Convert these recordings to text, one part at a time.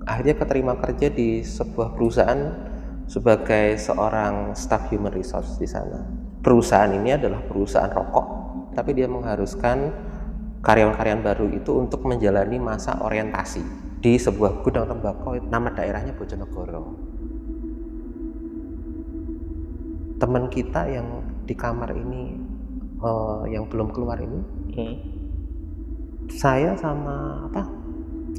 Akhirnya keterima kerja di sebuah perusahaan sebagai seorang staff human resource di sana. Perusahaan ini adalah perusahaan rokok, tapi dia mengharuskan karyawan-karyawan baru itu untuk menjalani masa orientasi di sebuah gudang tembakau. Nama daerahnya Bojonegoro. Teman kita yang di kamar ini, yang belum keluar ini, saya sama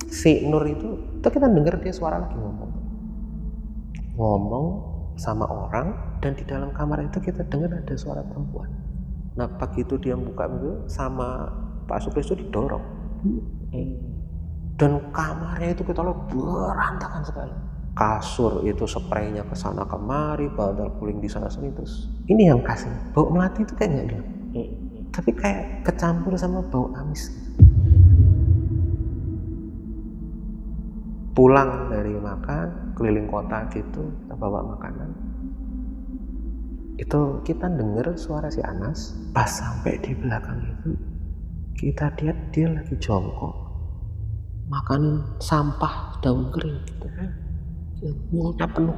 si Nur itu kita dengar dia suara lagi ngomong sama orang, dan di dalam kamar itu kita dengar ada suara perempuan. Nah begitu dia buka itu sama Pak Supris itu didorong, dan kamarnya itu kita lihat berantakan sekali. Kasur itu spraynya ke sana kemari, bantal guling di sana sini. Terus ini yang kasih bau melati itu kayak nggak hilang, tapi kayak kecampur sama bau amis. Pulang dari makan keliling kota gitu, kita bawa makanan, itu kita dengar suara si Anas. Pas sampai di belakang itu kita lihat dia lagi jongkok makanin sampah daun kering gitu, mulutnya penuh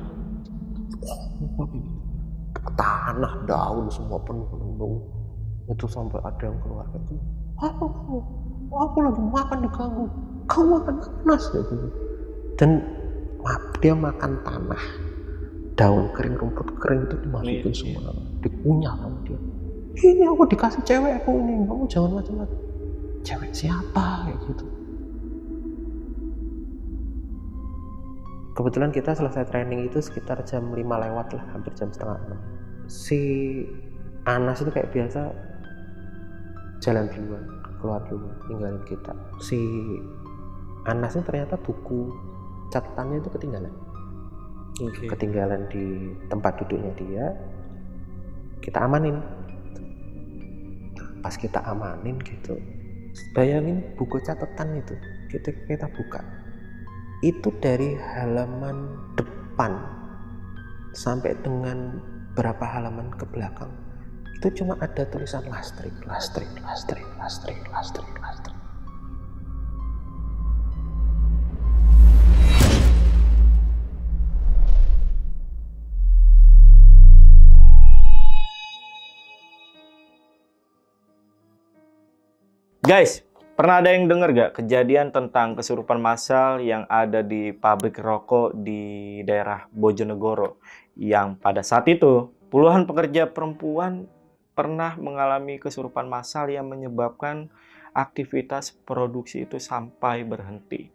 tanah, daun semua penuh. Itu sampai ada yang keluar gitu, aku lagi makan diganggu, kamu makan Anas gitu. Dan dia makan tanah, daun kering, rumput kering itu dimasukin semua, dikunyah sama dia. Ini aku dikasih cewek aku ini, kamu jangan macam-macam. Cewek siapa kayak gitu. Kebetulan kita selesai training itu sekitar jam 5 lewat lah, hampir jam setengah 6. Si Anas itu kayak biasa jalan duluan, keluar dulu, ninggalin kita. Si Anas ini ternyata buku catatannya itu ketinggalan di tempat duduknya dia. Kita amanin. Pas kita amanin gitu, bayangin buku catatan itu kita buka, itu dari halaman depan sampai dengan berapa halaman ke belakang itu cuma ada tulisan lastrik. Guys, pernah ada yang dengar gak kejadian tentang kesurupan massal yang ada di pabrik rokok di daerah Bojonegoro? Yang pada saat itu, puluhan pekerja perempuan pernah mengalami kesurupan massal yang menyebabkan aktivitas produksi itu sampai berhenti.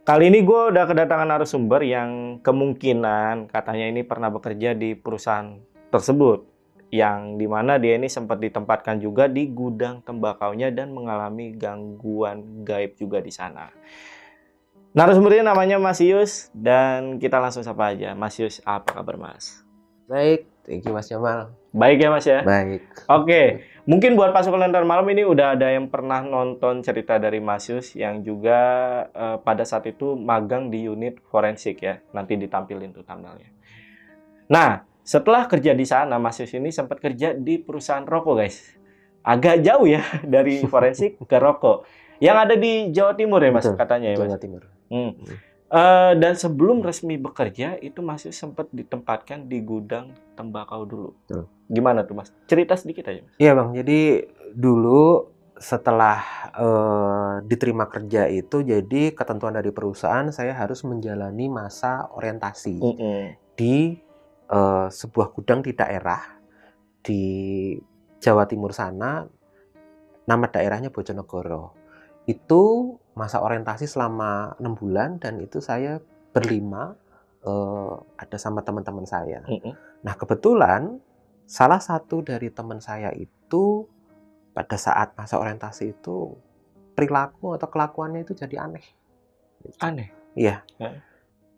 Kali ini gue udah kedatangan narasumber yang kemungkinan katanya ini pernah bekerja di perusahaan tersebut, yang dimana dia ini sempat ditempatkan juga di gudang tembakaunya dan mengalami gangguan gaib juga di sana. Narasumbernya namanya Mas Yus, dan kita langsung sapa aja. Mas Yus, apa kabar Mas? Baik, thank you Mas Jamal. Baik ya Mas ya? Baik. Oke, mungkin buat pasukan Lentera Malam ini udah ada yang pernah nonton cerita dari Mas Yus yang juga pada saat itu magang di unit forensik ya. Nanti ditampilin tuh thumbnailnya. Nah, setelah kerja di sana, Mas Yus ini sempat kerja di perusahaan rokok, guys. Agak jauh ya dari forensik ke rokok. Yang ada di Jawa Timur ya, Mas, betul, katanya ya, Mas? Jawa Timur. Dan sebelum resmi bekerja, itu Mas Yus sempat ditempatkan di gudang tembakau dulu. Betul. Gimana tuh, Mas? Cerita sedikit aja, Mas. Iya, Bang. Jadi dulu setelah diterima kerja itu, jadi ketentuan dari perusahaan saya harus menjalani masa orientasi di sebuah gudang di daerah di Jawa Timur sana, nama daerahnya Bojonegoro. Itu masa orientasi selama 6 bulan, dan itu saya berlima, ada sama teman-teman saya. Nah kebetulan salah satu dari teman saya itu pada saat masa orientasi itu perilaku atau kelakuannya itu jadi aneh. Aneh? Iya.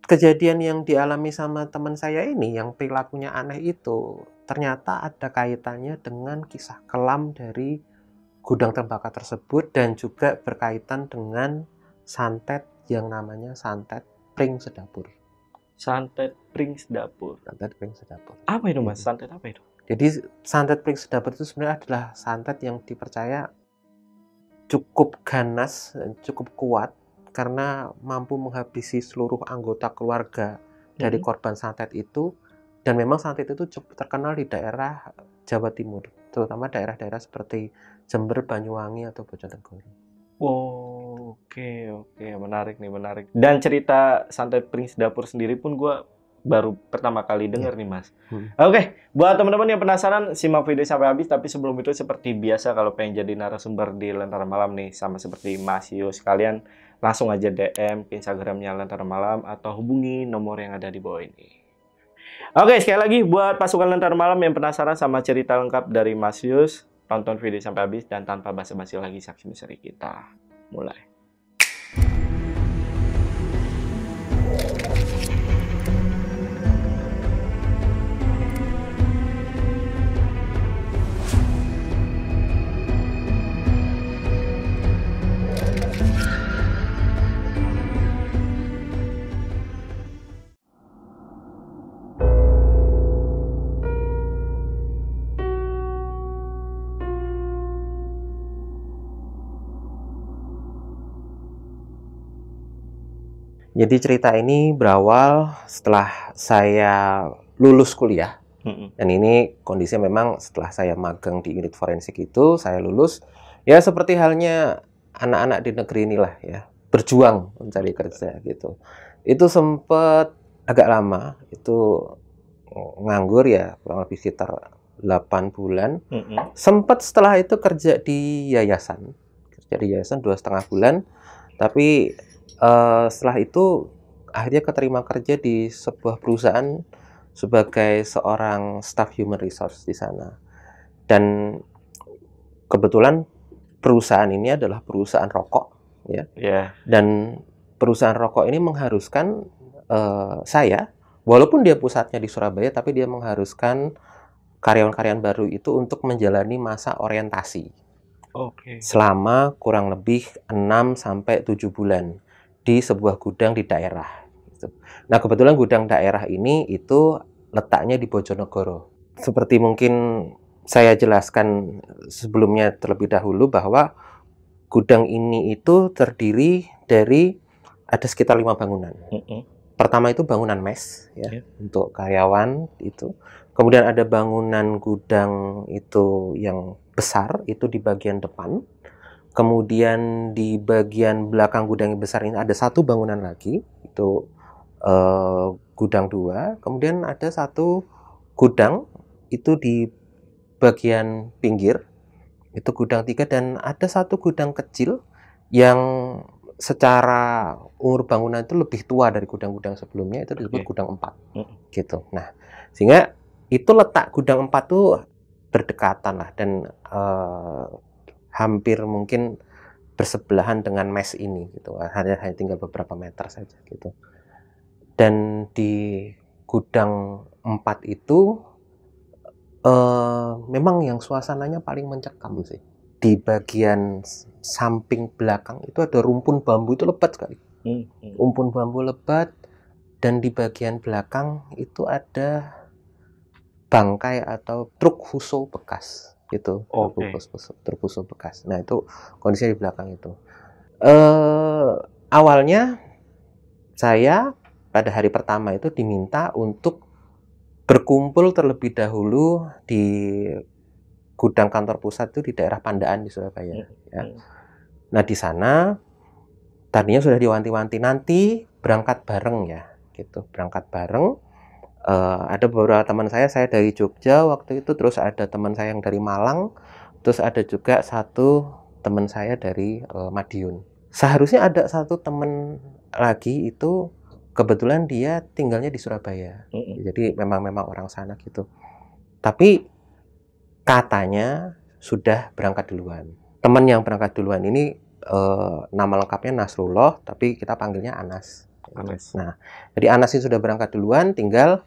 Kejadian yang dialami sama teman saya ini yang perilakunya aneh itu ternyata ada kaitannya dengan kisah kelam dari gudang tembakau tersebut, dan juga berkaitan dengan santet yang namanya santet Pring Sedapur. Santet Pring Sedapur. Santet Pring Sedapur. Apa itu, Mas? Santet apa itu? Jadi santet Pring Sedapur itu sebenarnya adalah santet yang dipercaya cukup ganas dan cukup kuat karena mampu menghabisi seluruh anggota keluarga dari korban santet itu, dan memang santet itu cukup terkenal di daerah Jawa Timur, terutama daerah-daerah seperti Jember, Banyuwangi, atau Bojonegoro. Oh, oke, menarik nih, menarik. Dan cerita santet Prince Dapur sendiri pun gue baru pertama kali denger nih, Mas. Oke, buat teman-teman yang penasaran, simak video sampai habis. Tapi sebelum itu, seperti biasa, kalau pengen jadi narasumber di Lentera Malam nih, sama seperti Mas Yus, kalian langsung aja DM ke Instagramnya Lentera Malam atau hubungi nomor yang ada di bawah ini. Oke, sekali lagi buat pasukan Lentera Malam yang penasaran sama cerita lengkap dari Mas Yus, tonton video sampai habis dan tanpa basa-basi lagi, saksi misteri kita mulai. Jadi cerita ini berawal setelah saya lulus kuliah. Dan ini kondisinya memang setelah saya magang di unit forensik itu, saya lulus. Ya seperti halnya anak-anak di negeri inilah ya, berjuang mencari kerja gitu. Itu sempat agak lama, itu nganggur ya, kurang lebih sekitar 8 bulan. Sempat setelah itu kerja di yayasan. Kerja di yayasan 2,5 bulan. Tapi setelah itu akhirnya keterima kerja di sebuah perusahaan sebagai seorang staff human resource di sana. Dan kebetulan perusahaan ini adalah perusahaan rokok, ya. Dan perusahaan rokok ini mengharuskan saya, walaupun dia pusatnya di Surabaya, tapi dia mengharuskan karyawan-karyawan baru itu untuk menjalani masa orientasi. Selama kurang lebih 6-7 bulan di sebuah gudang di daerah. Nah, kebetulan gudang daerah ini itu letaknya di Bojonegoro. Seperti mungkin saya jelaskan sebelumnya terlebih dahulu bahwa gudang ini itu terdiri dari ada sekitar 5 bangunan. Pertama itu bangunan mes ya, untuk karyawan itu. Kemudian ada bangunan gudang itu yang besar, itu di bagian depan. Kemudian di bagian belakang gudang yang besar ini ada satu bangunan lagi, itu gudang 2. Kemudian ada satu gudang itu di bagian pinggir, itu gudang 3. Dan ada satu gudang kecil yang secara umur bangunan itu lebih tua dari gudang-gudang sebelumnya, itu disebut gudang 4 gitu. Nah, sehingga itu letak gudang 4 tuh berdekatan lah, dan hampir mungkin bersebelahan dengan mes ini gitu. Hanya tinggal beberapa meter saja gitu. Dan di gudang 4 itu memang yang suasananya paling mencekam sih. Di bagian samping belakang itu ada rumpun bambu, itu lebat sekali. Rumpun bambu lebat, dan di bagian belakang itu ada bangkai atau truk fuso bekas gitu. Truk fuso bekas. Nah, itu kondisinya di belakang itu. Awalnya saya pada hari pertama itu diminta untuk berkumpul terlebih dahulu di gudang kantor pusat itu di daerah Pandaan di Surabaya. Ya. Nah, di sana tadinya sudah diwanti-wanti nanti berangkat bareng ya, gitu. Berangkat bareng. Ada beberapa teman saya dari Jogja waktu itu, terus ada teman saya yang dari Malang, terus ada juga satu teman saya dari Madiun. Seharusnya ada satu teman lagi itu, kebetulan dia tinggalnya di Surabaya. Jadi memang orang sana gitu. Tapi katanya sudah berangkat duluan. Teman yang berangkat duluan ini nama lengkapnya Nasrullah, tapi kita panggilnya Anas. Nah, jadi Anas ini sudah berangkat duluan, tinggal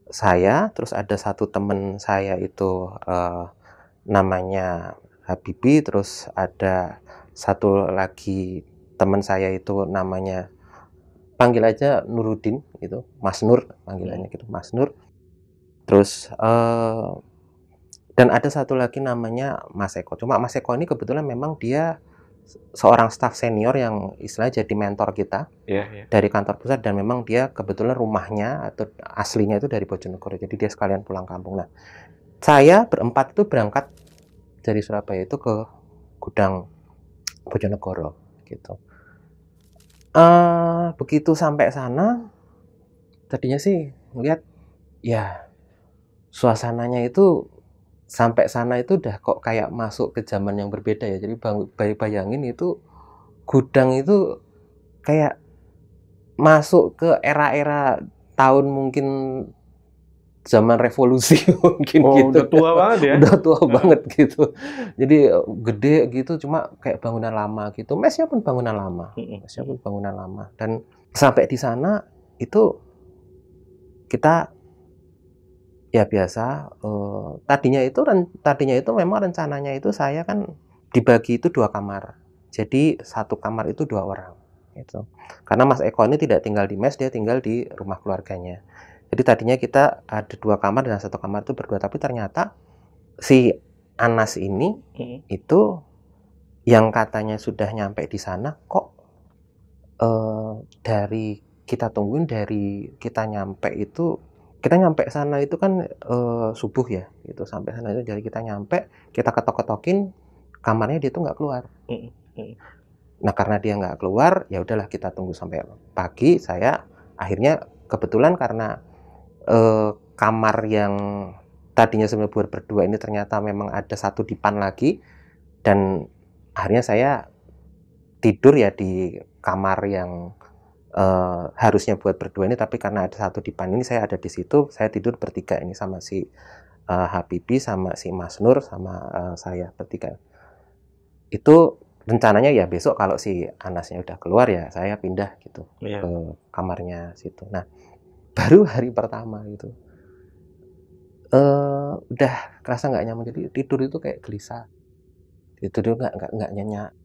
saya, terus ada satu teman saya itu namanya Habibi, terus ada satu lagi teman saya itu namanya, panggil aja Nuruddin gitu, Mas Nur panggilannya gitu, Mas Nur. Terus dan ada satu lagi namanya Mas Eko. Cuma Mas Eko ini kebetulan memang dia seorang staf senior yang istilahnya jadi mentor kita dari kantor pusat, dan memang dia kebetulan rumahnya atau aslinya itu dari Bojonegoro, jadi dia sekalian pulang kampung. Nah, saya berempat itu berangkat dari Surabaya itu ke gudang Bojonegoro gitu. Begitu sampai sana, tadinya sih ngeliat ya suasananya itu sampai sana itu udah kok kayak masuk ke zaman yang berbeda ya. Jadi bayangin itu gudang itu kayak masuk ke era-era tahun mungkin zaman revolusi mungkin gitu. Udah tua banget ya. Udah tua banget gitu. Jadi gede gitu, cuma kayak bangunan lama gitu. Mesnya pun bangunan lama. Dan sampai di sana itu kita ya biasa, tadinya itu memang rencananya itu saya kan dibagi itu 2 kamar. Jadi 1 kamar itu 2 orang gitu. Karena Mas Eko ini tidak tinggal di mes, dia tinggal di rumah keluarganya. Jadi tadinya kita ada 2 kamar dan 1 kamar itu berdua, tapi ternyata si Anas ini itu yang katanya sudah nyampe di sana kok dari kita tungguin, dari kita nyampe sana itu kan subuh ya gitu. Sampai sana itu jadi kita nyampe, kita ketok-ketokin kamarnya, dia tuh nggak keluar. Nah, karena dia nggak keluar, ya udahlah kita tunggu sampai pagi. Saya akhirnya kebetulan karena kamar yang tadinya sebenarnya buat berdua ini ternyata memang ada 1 dipan lagi, dan akhirnya saya tidur ya di kamar yang harusnya buat berdua ini, tapi karena ada 1 dipan ini saya ada di situ, saya tidur bertiga ini sama si Habibie, sama si Mas Nur, sama saya bertiga. Itu rencananya ya besok kalau si Anasnya udah keluar ya saya pindah gitu ke kamarnya situ. Nah, baru hari pertama itu udah kerasa nggak nyaman, jadi tidur itu kayak gelisah, tidur nggak nyenyak.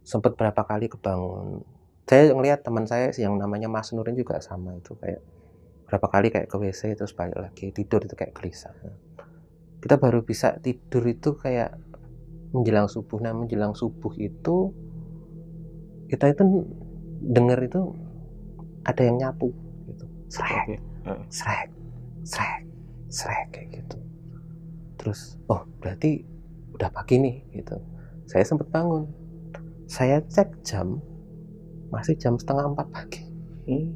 Sempet berapa kali kebangun. Saya ngelihat teman saya yang namanya Mas Nurin juga sama, itu kayak berapa kali kayak ke WC terus balik lagi, tidur itu kayak gelisah. Kita baru bisa tidur itu kayak menjelang subuh. Nah, menjelang subuh itu kita itu dengar itu ada yang nyapu gitu. Srek, srek, srek, srek kayak gitu. Terus, oh berarti udah pagi nih gitu. Saya sempat bangun. Saya cek jam, masih jam 3:30 pagi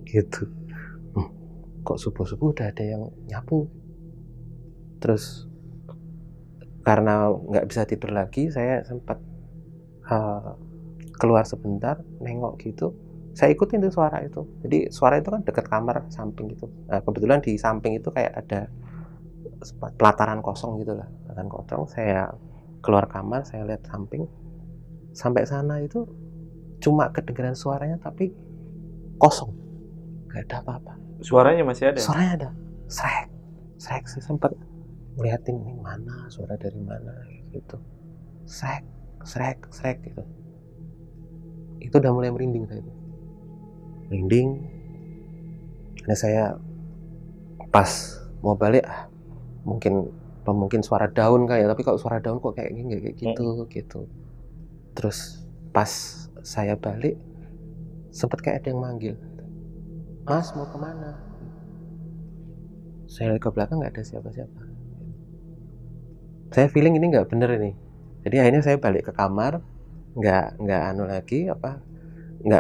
gitu. Kok subuh-subuh udah ada yang nyapu. Terus karena nggak bisa tidur lagi, saya sempat keluar sebentar, nengok gitu. Saya ikutin tuh suara itu. Jadi suara itu kan dekat kamar samping gitu. Nah, kebetulan di samping itu kayak ada pelataran kosong gitu lah. Pelataran kosong. Saya keluar kamar, saya lihat samping. Sampai sana itu cuma kedengaran suaranya tapi kosong, nggak ada apa-apa. Suaranya masih ada? Suaranya ada, srek, srek. Saya sempat ngeliatin ini mana, suara dari mana gitu. Srek, srek, srek gitu. Itu udah mulai merinding saya itu. Merinding. Nah, saya pas mau balik, mungkin suara daun kayak, tapi kalau suara daun kok kayak gini, kayak gitu. Terus pas saya balik, sempat kayak ada yang manggil, Mas mau kemana? Saya lihat ke belakang nggak ada siapa-siapa. Saya feeling ini nggak bener ini. Jadi akhirnya saya balik ke kamar, nggak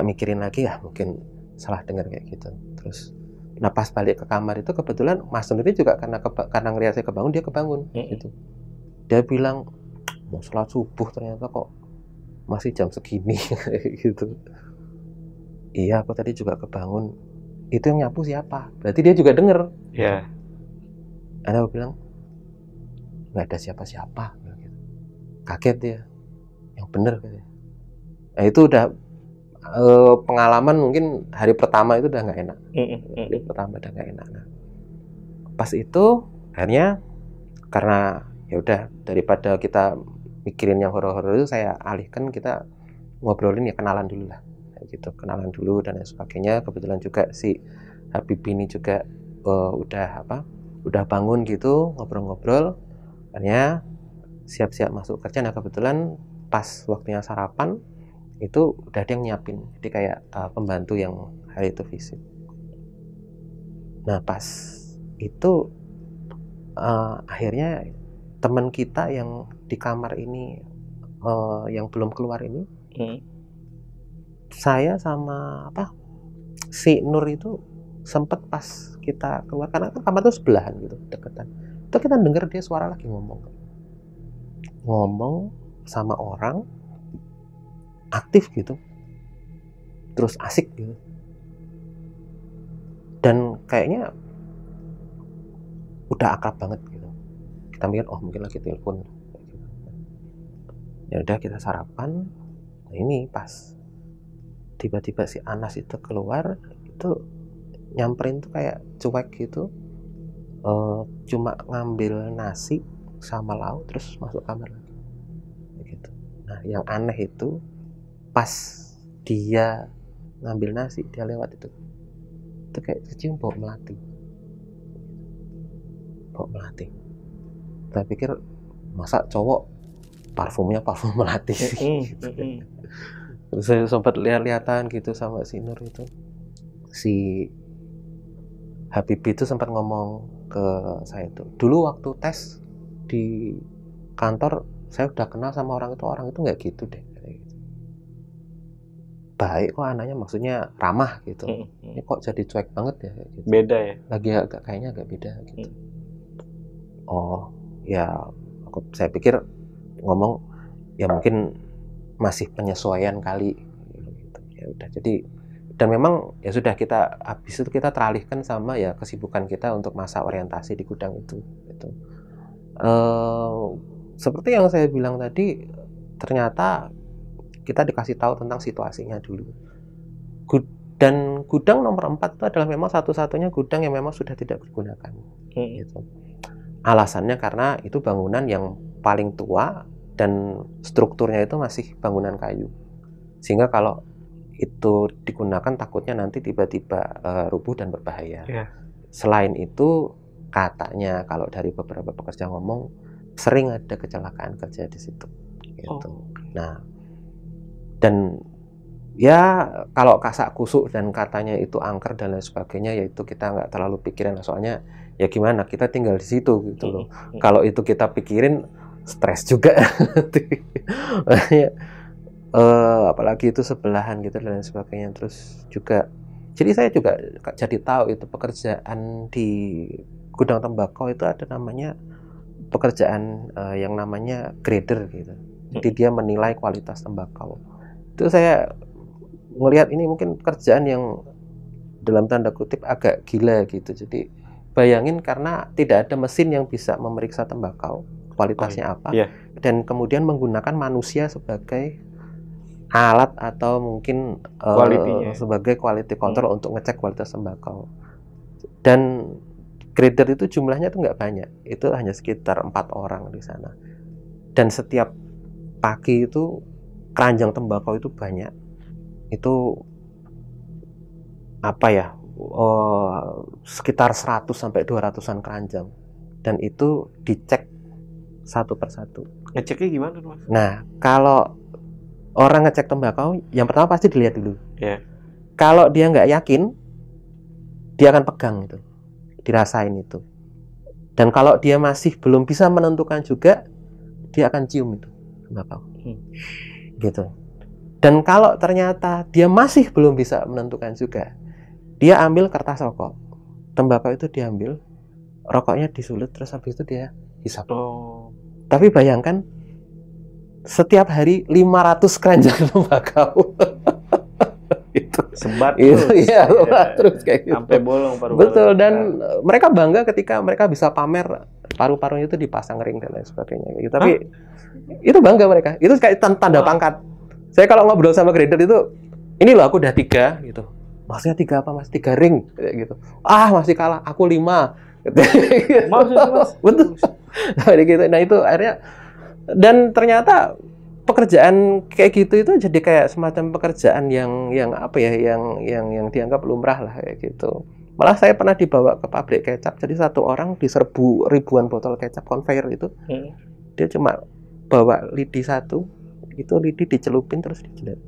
mikirin lagi, ya mungkin salah dengar kayak gitu. Terus, nah pas balik ke kamar itu kebetulan Mas sendiri juga karena ngeliat saya kebangun, dia kebangun gitu. Dia bilang mau sholat subuh, ternyata kok masih jam segini gitu. Iya, aku tadi juga kebangun. Itu yang nyapu siapa? Berarti dia juga denger. Iya. Aku bilang nggak ada siapa-siapa. Kaget dia. Yang bener katanya. Nah, itu udah pengalaman, mungkin hari pertama itu udah nggak enak. Nah, pas itu akhirnya karena ya udah, daripada kita mikirin yang horor-horor itu, saya alihkan kita ngobrolin ya, kenalan dulu lah gitu, kenalan dulu dan lain sebagainya. Kebetulan juga si Habib ini juga udah bangun gitu, ngobrol-ngobrol. Akhirnya siap-siap masuk kerja. Nah, kebetulan pas waktunya sarapan itu udah ada yang nyiapin, jadi kayak pembantu yang hari itu visit. Nah pas itu akhirnya teman kita yang di kamar ini yang belum keluar ini, saya sama si Nur itu sempet pas kita keluar, karena kan kamar itu sebelahan gitu, deketan. Itu kita dengar dia suara lagi ngomong sama orang aktif gitu, terus asik gitu, dan kayaknya udah akrab banget gitu. Kita mikir mungkin lagi telepon. Ya udah kita sarapan. Nah ini pas tiba-tiba si Anas itu keluar, itu nyamperin tuh kayak cuek gitu, cuma ngambil nasi sama lauk terus masuk kamar lagi gitu. Nah yang aneh itu pas dia ngambil nasi, dia lewat itu kayak kecium bau melati. Saya pikir masa cowok parfumnya parfum melati sih gitu. Terus saya sempat lihat-lihatan gitu sama si Nur itu. Si Habibie itu sempat ngomong ke saya itu, dulu waktu tes di kantor saya udah kenal sama orang itu nggak gitu deh, baik kok anaknya, maksudnya ramah gitu. Ini kok jadi cuek banget ya gitu. Beda ya, lagi kayaknya agak beda gitu. Ya saya pikir ngomong ya mungkin masih penyesuaian kali gitu. Ya udah, jadi dan memang ya sudah, kita habis itu kita teralihkan sama ya kesibukan kita untuk masa orientasi di gudang itu gitu. Seperti yang saya bilang tadi, ternyata kita dikasih tahu tentang situasinya dulu. Dan gudang nomor 4 itu adalah memang satu-satunya gudang yang memang sudah tidak digunakan gitu. Alasannya karena itu bangunan yang paling tua dan strukturnya itu masih bangunan kayu, sehingga kalau itu digunakan takutnya nanti tiba-tiba rubuh dan berbahaya. Selain itu katanya kalau dari beberapa pekerja ngomong sering ada kecelakaan kerja di situ gitu. Nah dan ya kalau kasak kusuk dan katanya itu angker dan lain sebagainya, ya itu kita nggak terlalu pikirin, soalnya ya gimana, kita tinggal di situ gitu loh. Kalau itu kita pikirin stres juga. Apalagi itu sebelahan gitu dan lain sebagainya. Terus juga jadi saya juga jadi tahu itu pekerjaan di gudang tembakau itu ada namanya pekerjaan yang namanya grader gitu. Jadi dia menilai kualitas tembakau. Itu saya ngelihat ini mungkin pekerjaan yang dalam tanda kutip agak gila gitu. Jadi bayangin, karena tidak ada mesin yang bisa memeriksa tembakau kualitasnya apa, dan kemudian menggunakan manusia sebagai alat atau mungkin sebagai quality control untuk ngecek kualitas tembakau. Dan grader itu jumlahnya tuh nggak banyak, itu hanya sekitar 4 orang di sana. Dan setiap pagi itu keranjang tembakau itu banyak, itu sekitar 100 sampai 200-an keranjang, dan itu dicek satu persatu. Ngeceknya gimana tuh, Mas? Nah, kalau orang ngecek tembakau, yang pertama pasti dilihat dulu. Kalau dia nggak yakin, dia akan pegang itu, dirasain itu. Dan kalau dia masih belum bisa menentukan juga, dia akan cium itu tembakau. Gitu. Dan kalau ternyata dia masih belum bisa menentukan juga, dia ambil kertas rokok. Tembakau itu diambil, rokoknya disulut, terus habis itu dia hisap. Tapi bayangkan, setiap hari 500 keranjang tembakau. Itu sebat terus. Terus kayak gitu. Sampai bolong paru-paru. Betul, dan mereka bangga ketika mereka bisa pamer paru-parunya itu dipasang ring dan lain sebagainya gitu. Tapi itu bangga mereka. Itu kayak tanda pangkat. Saya kalau ngobrol sama grader itu, ini loh aku udah 3 gitu. Maksudnya 3 apa Mas? 3 ring kayak gitu. Masih kalah, aku 5. Maksudnya Mas? Betul. Nah itu akhirnya, dan ternyata pekerjaan kayak gitu itu jadi kayak semacam pekerjaan yang dianggap lumrah lah kayak gitu. Malah saya pernah dibawa ke pabrik kecap, jadi satu orang diserbu ribuan botol kecap conveyor itu. Dia cuma bawa lidi 1, itu lidi dicelupin terus dijilat.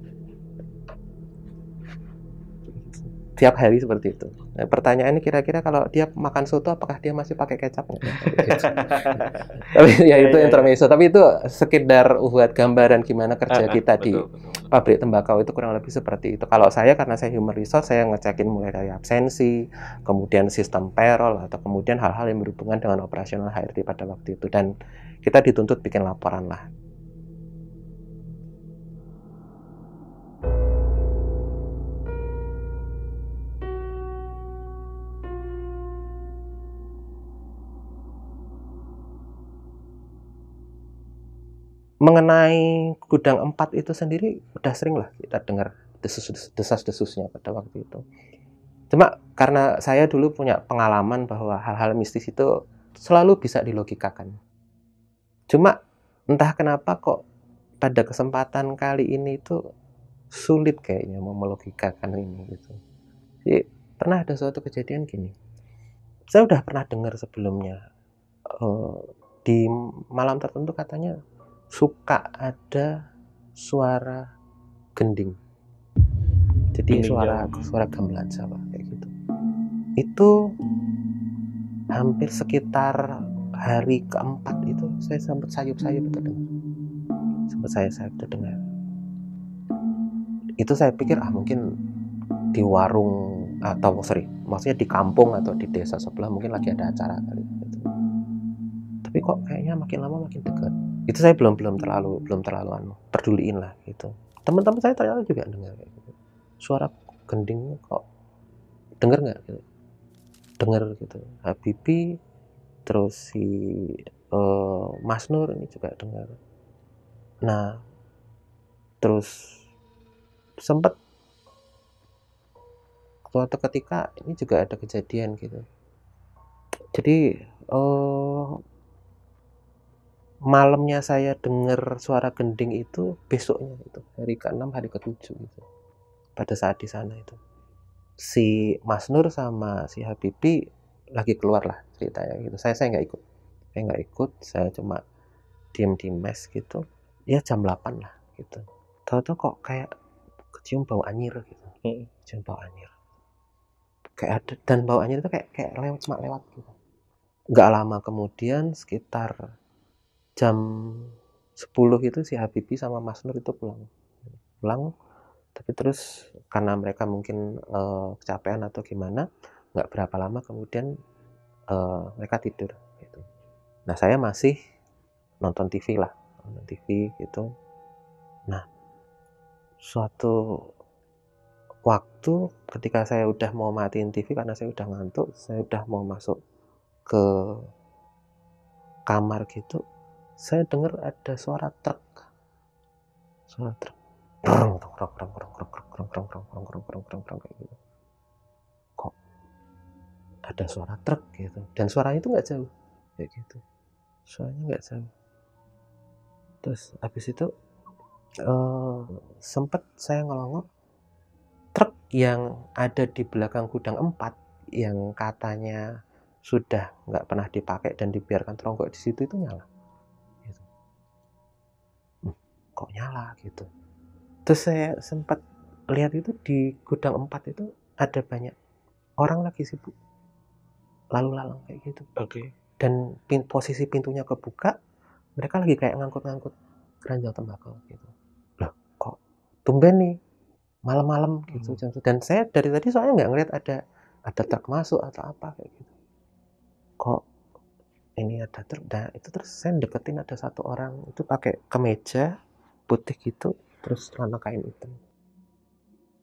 Tiap hari seperti itu. Nah, pertanyaannya kira-kira kalau dia makan soto apakah dia masih pakai kecap? Tapi ya itu intermezzo. Tapi itu sekedar buat gambaran gimana kerja kita di pabrik tembakau itu kurang lebih seperti itu. Kalau saya karena saya human resource, saya ngecekin mulai dari absensi, kemudian sistem payroll, atau kemudian hal-hal yang berhubungan dengan operasional HRD pada waktu itu. Dan kita dituntut bikin laporan lah. Mengenai gudang 4 itu sendiri udah sering lah kita dengar desas-desusnya pada waktu itu. Cuma karena saya dulu punya pengalaman bahwa hal-hal mistis itu selalu bisa dilogikakan. Cuma entah kenapa kok pada kesempatan kali ini itu sulit kayaknya mau melogikakan ini gitu. Jadi pernah ada suatu kejadian gini. Saya udah pernah dengar sebelumnya di malam tertentu katanya suka ada suara gending. Jadi suara gamelan Jawa kayak gitu. Itu hampir sekitar hari keempat itu saya sempat sayup-sayup itu dengar. Sempat saya itu dengar. Itu saya pikir mungkin di warung atau maksudnya di kampung atau di desa sebelah mungkin lagi ada acara kali gitu. Tapi kok kayaknya makin lama makin dekat. Itu saya belum terlalu peduliin lah gitu. Teman-teman saya ternyata juga dengar kayak gitu. Suara gending kok dengar nggak gitu? Dengar gitu. Habibie terus si Mas Nur ini juga dengar. Nah, terus sempat suatu ketika ini juga ada kejadian gitu. Jadi malamnya saya dengar suara gending itu besoknya itu hari ke-6 hari ke-7 gitu. Pada saat di sana itu si Mas Nur sama si Habibie lagi keluar lah ceritanya gitu. Saya nggak ikut. Saya cuma diam di mes gitu. Ya jam 8 lah gitu. Tahu-tahu kok kayak kecium bau anyir gitu. Kecium bau anyir. Kayak ada, dan bau anyir itu kayak lewat gitu. Nggak lama kemudian sekitar jam 10 itu si Habibie sama Mas Nur itu pulang, tapi terus karena mereka mungkin kecapean atau gimana, nggak berapa lama kemudian mereka tidur gitu. Nah saya masih nonton TV gitu. Nah suatu waktu ketika saya udah mau matiin TV karena saya udah ngantuk, saya udah mau masuk ke kamar gitu, saya dengar ada suara truk kayak gitu. Kok ada suara truk gitu, dan suaranya itu nggak jauh kayak gitu, suaranya nggak jauh. Terus habis itu sempat saya ngelongok, truk yang ada di belakang gudang 4 yang katanya sudah nggak pernah dipakai dan dibiarkan teronggok di situ itu nyala gitu. Kok nyala gitu. Terus saya sempat lihat itu di gudang 4 itu ada banyak orang lagi sibuk lalu lalang kayak gitu. Dan posisi pintunya kebuka, mereka lagi kayak ngangkut keranjang tembakau gitu. Loh kok tumben nih malam-malam gitu. Dan saya dari tadi soalnya nggak ngeliat ada truk masuk atau apa kayak gitu. Kok ini ada truk. Nah itu terus saya deketin, ada satu orang itu pakai kemeja putih gitu, terus celana kain hitam,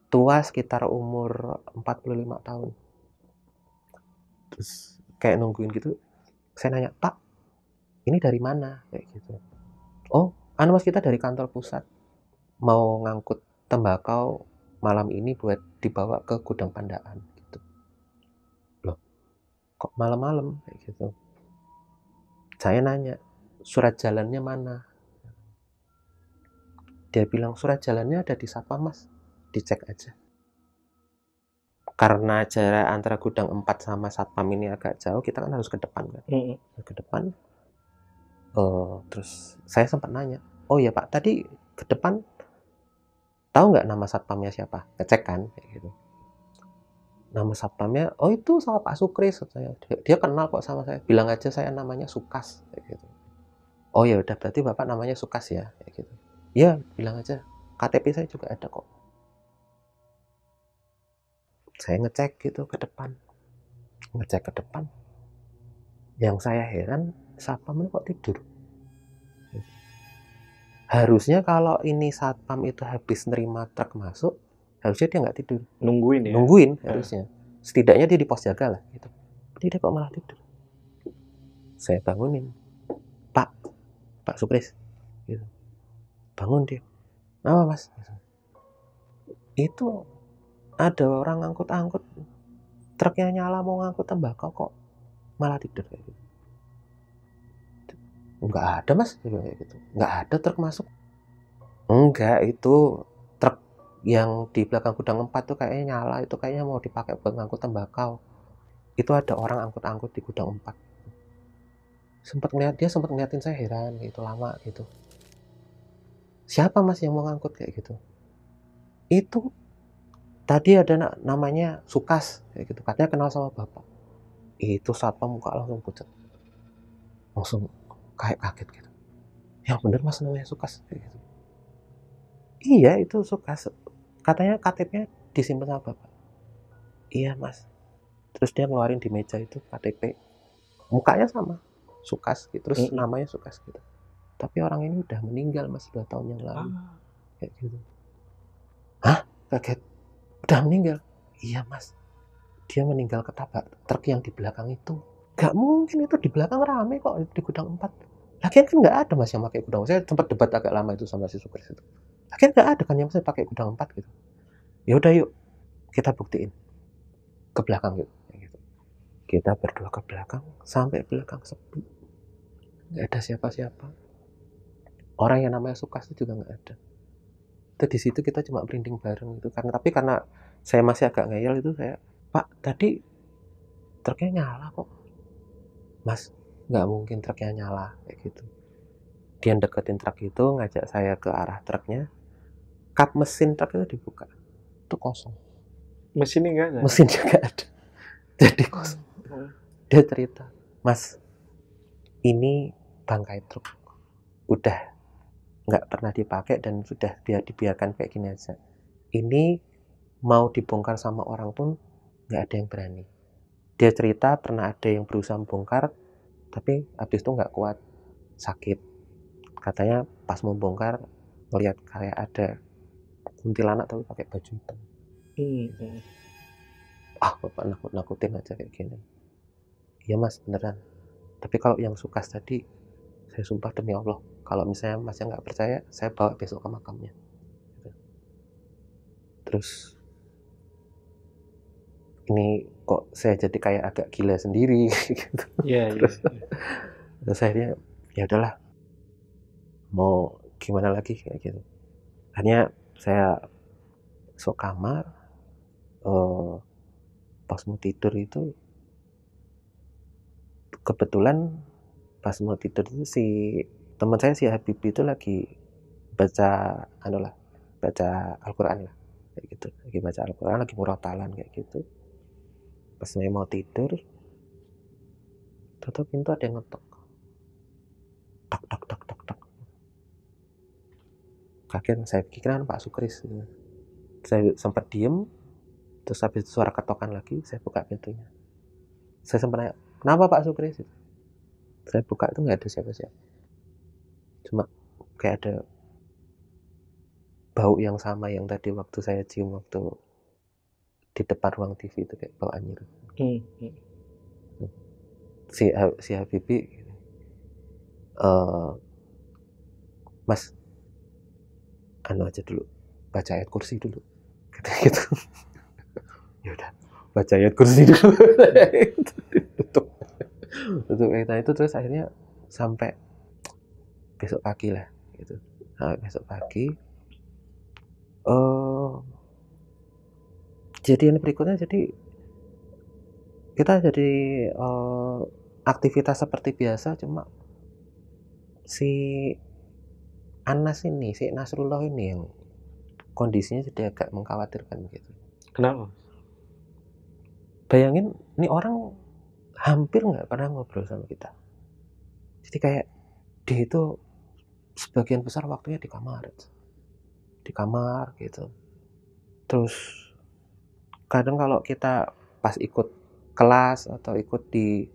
tua sekitar umur 45 tahun. Terus kayak nungguin gitu, saya nanya, Pak ini dari mana kayak gitu. Oh Mas, kita dari kantor pusat mau ngangkut tembakau malam ini buat dibawa ke gudang Pandaan gitu. Loh kok malam-malam kayak gitu. Saya nanya, surat jalannya mana? Dia bilang surat jalannya ada di Satpam Mas, dicek aja. Karena jarak antara gudang 4 sama Satpam ini agak jauh, kita kan harus ke depan kan. Ke depan. Terus saya sempat nanya, oh ya Pak, tadi ke depan, tahu nggak nama satpamnya siapa? Ngecek kan, kayak gitu. Nama satpamnya, oh itu sama Pak Sukris, saya. Dia kenal kok sama saya. Bilang aja saya namanya Sukas, kayak gitu. Oh ya udah, berarti bapak namanya Sukas ya, kayak gitu. Ya, bilang aja. KTP saya juga ada kok. Saya ngecek gitu ke depan, ngecek ke depan. Yang saya heran, satpam kok tidur. Harusnya kalau ini satpam itu habis nerima truk masuk, harusnya dia nggak tidur. Nungguin ya? Nungguin harusnya. Setidaknya dia di pos jaga lah gitu. Tidak kok malah tidur. Saya bangunin. Pak Supris. Gitu. Bangun dia. Apa mas? Gitu. Itu ada orang angkut-angkut. Truknya nyala mau ngangkut tembakau kok malah tidur kayak gitu. Enggak ada mas. Kayak gitu. Enggak ada truk masuk. Enggak, itu truk yang di belakang gudang 4 tuh kayaknya nyala, itu kayaknya mau dipakai buat ngangkut tembakau. Itu ada orang angkut-angkut di gudang 4. Dia sempat ngeliatin saya, heran gitu, lama gitu. Siapa mas yang mau ngangkut kayak gitu? Itu tadi ada namanya Sukas kayak gitu, katanya kenal sama bapak. Itu satpam muka langsung pucat, langsung kayak kaget gitu. Yang bener mas namanya Sukas kayak gitu. Iya itu Sukas, katanya KTP-nya disimpan sama bapak. Iya mas. Terus dia ngeluarin di meja itu KTP, mukanya sama Sukas gitu, terus namanya Sukas gitu. Tapi orang ini udah meninggal mas 2 tahun yang lalu. Kayak gitu. Hah? Kaget. Udah meninggal? Iya mas. Dia meninggal ketabrak truk yang di belakang itu. Gak mungkin, itu di belakang rame kok di gudang 4. Lagian kan gak ada mas yang pakai gudang. Saya sempat debat agak lama itu sama si Sukris itu. Lagian gak ada kan yang saya pakai gudang 4 gitu. Ya udah yuk kita buktiin. Ke belakang yuk. Gitu. Kita berdua ke belakang, sampai belakang sepi. Gak ada siapa-siapa. Orang yang namanya Sukas itu juga gak ada. Itu di situ kita cuma merinding bareng gitu. Karena saya masih agak ngeyel itu, saya, Pak tadi truknya nyala kok. Mas, nggak mungkin truknya nyala kayak gitu. Dia deketin truk itu, ngajak saya ke arah truknya. Kap mesin truk itu dibuka, itu kosong. Mesinnya nggak ada? Mesinnya nggak ada, jadi kosong. Dia cerita, mas, ini bangkai truk, udah nggak pernah dipakai dan sudah dibiarkan kayak gini aja. Ini mau dibongkar sama orang pun nggak ada yang berani. Dia cerita pernah ada yang berusaha membongkar, tapi habis itu nggak kuat, sakit. Katanya pas mau bongkar ngeliat kayak ada kuntilanak tapi pakai baju hitam. Bapak nakut-nakutin aja kayak gini. Iya mas, beneran. Tapi kalau yang Sukas tadi, saya sumpah demi Allah, kalau misalnya masnya nggak percaya, saya bawa besok ke makamnya. Terus ini kok saya jadi kayak agak gila sendiri gitu. Terus akhirnya ya udahlah, mau gimana lagi kayak gitu. Akhirnya saya masuk kamar, pas mau tidur itu kebetulan pas mau tidur itu si teman saya si Habib itu lagi baca baca Al-Quran lah kayak gitu, lagi baca Al-Quran, lagi murotalan kayak gitu. Pas saya mau tidur, tutup pintu ada yang ngetok, tak tak tak tak tak. Kaget, saya pikir kan Pak Sukris. Saya sempat diem, terus habis suara ketokan lagi, saya buka pintunya. Saya sempat nanya, kenapa Pak Sukris? Saya buka itu nggak ada siapa-siapa, cuma kayak ada bau yang sama yang tadi waktu saya cium waktu di depan ruang TV itu, kayak bau anjir. Si Habibie, mas, aja dulu, baca ayat kursi dulu, kata gitu. Ya udah, baca ayat kursi dulu. tutup itu. Terus akhirnya sampai besok pagi lah gitu. Nah, besok pagi kejadian berikutnya, jadi kita jadi aktivitas seperti biasa, cuma si Anas ini, si Nasrullah ini yang kondisinya jadi agak mengkhawatirkan gitu. Kenapa? Bayangin, ini orang hampir nggak pernah ngobrol sama kita. Jadi kayak dia itu sebagian besar waktunya di kamar gitu. Terus kadang kalau kita pas ikut kelas atau ikut di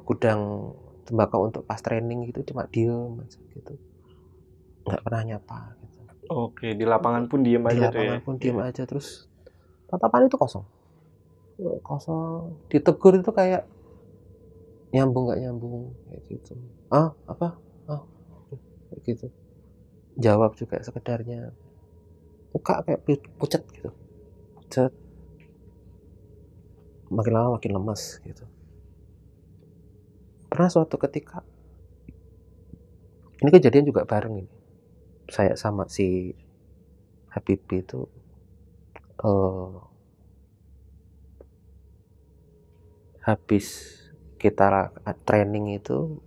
gudang tembakau untuk pas training gitu cuma diem aja gitu, nggak pernah nyapa gitu. Oke, di lapangan pun diem Di aja tuh ya. lapangan pun diem aja, terus tatapan itu kosong, ditegur itu kayak nyambung nggak nyambung kayak gitu. Apa kayak gitu, jawab juga sekedarnya, muka kayak pucet gitu, pucet, makin lama makin lemes gitu. Pernah suatu ketika, ini kejadian juga bareng ini, saya sama si Habibie itu habis kita training itu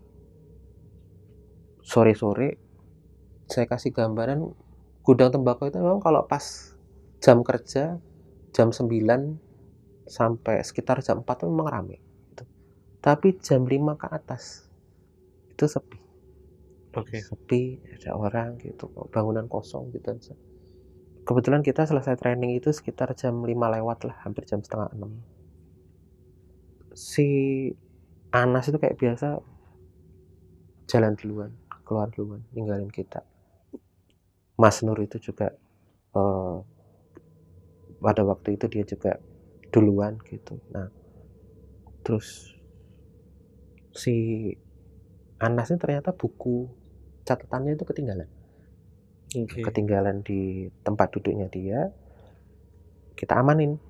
sore-sore, saya kasih gambaran gudang tembakau itu memang kalau pas jam kerja jam 9 sampai sekitar jam 4 itu memang rame gitu. Tapi jam 5 ke atas itu sepi. Oke. Sepi, ada orang gitu, bangunan kosong gitu aja. Kebetulan kita selesai training itu sekitar jam 5 lewat lah, hampir jam setengah 6. Si Anas itu kayak biasa jalan duluan, keluar duluan, ninggalin kita. Mas Nur itu juga pada waktu itu dia juga duluan gitu. Nah, terus si Anas ini ternyata buku catatannya itu ketinggalan. Oke. Ketinggalan di tempat duduknya dia. Kita amanin.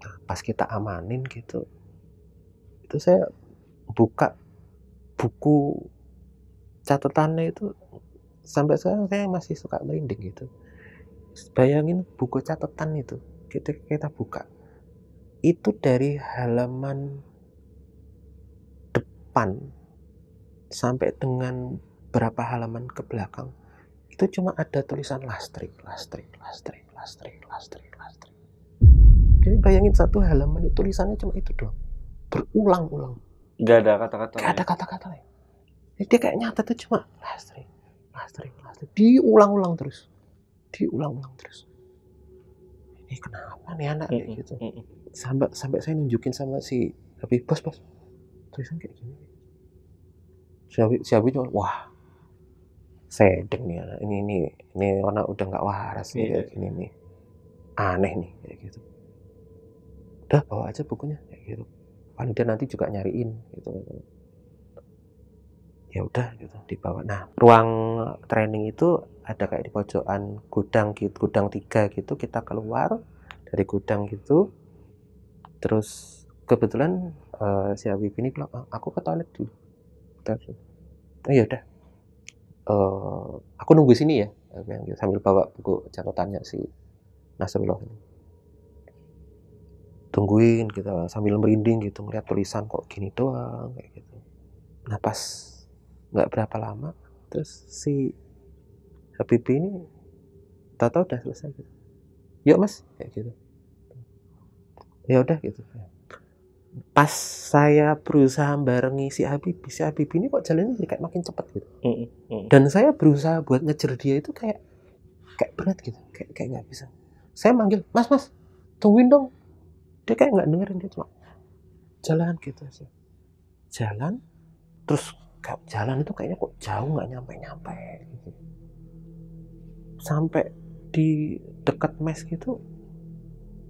Nah, pas kita amanin gitu, itu saya buka buku catatannya itu, sampai sekarang saya masih suka merinding gitu. Bayangin buku catatan itu, kita buka, itu dari halaman depan sampai dengan berapa halaman ke belakang itu cuma ada tulisan lastrik. Jadi bayangin satu halaman itu tulisannya cuma itu doang, berulang-ulang, Nggak ada kata-kata. gak ada kata-kata lain. Jadi dia kayak nyata tuh cuma lastrik, diulang-ulang terus. Ini kenapa nih anak kayak gitu? Sampai saya nunjukin sama si Habib, bos tulisan kayak gini. Si Habib cuma, wah sedeng nih anak, ini anak udah nggak waras nih kayak gini nih, aneh nih kayak gitu. Udah bawa aja bukunya kayak gitu, paling dia nanti juga nyariin gitu. Ya udah gitu, dibawa. Nah, ruang training itu ada kayak di pojokan gudang gitu, gudang 3 gitu. Kita keluar dari gudang gitu, terus kebetulan si Habib ini bilang, aku ke toilet dulu. Ya udah, aku nunggu sini ya, sambil bawa buku catatannya si Nasrullah ini. Tungguin kita sambil merinding gitu, ngeliat tulisan kok gini doang kayak gitu. Nah, pas nggak berapa lama, terus si Habib ini tahu udah selesai gitu. Yuk mas, kayak gitu. Ya udah gitu. Pas saya berusaha barengi si Habib ini kok jalannya jadi kayak makin cepet gitu. Dan saya berusaha buat ngejar dia itu kayak berat gitu, kayak nggak bisa. Saya manggil, mas, tungguin dong. Dia kayak nggak dengerin, dia cuma jalan gitu aja. Jalan, terus jalan itu kayaknya kok jauh nggak nyampe gitu. Sampai di dekat mes gitu,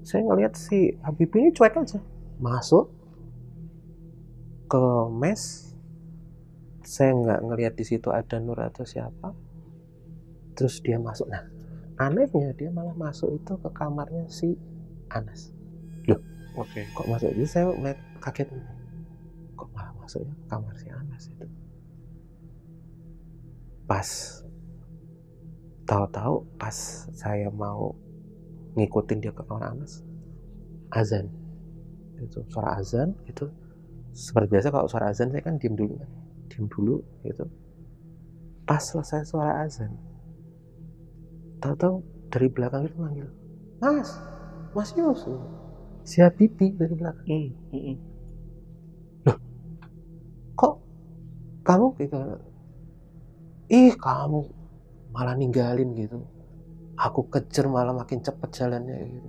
saya ngelihat si Habib ini cuek aja, masuk ke mes. Saya nggak ngelihat di situ ada Nur atau siapa. Terus dia masuk. Nah, anehnya dia malah masuk itu ke kamarnya si Anas. Loh, kok masuk? Jadi saya ngeliat kaget, kok malah masuknya ke kamar si Anas itu. Pas tahu-tahu pas saya mau ngikutin dia ke kamar Anas, azan. Itu suara azan gitu. Seperti biasa kalau suara azan saya kan diam dulu gitu. Pas Pas selesai suara azan, tahu-tahu dari belakang itu manggil, Mas Yus, si Habibie dari belakang. Loh, kok kamu gitu? Ih, kamu malah ninggalin gitu. Aku kejar malah makin cepet jalannya gitu.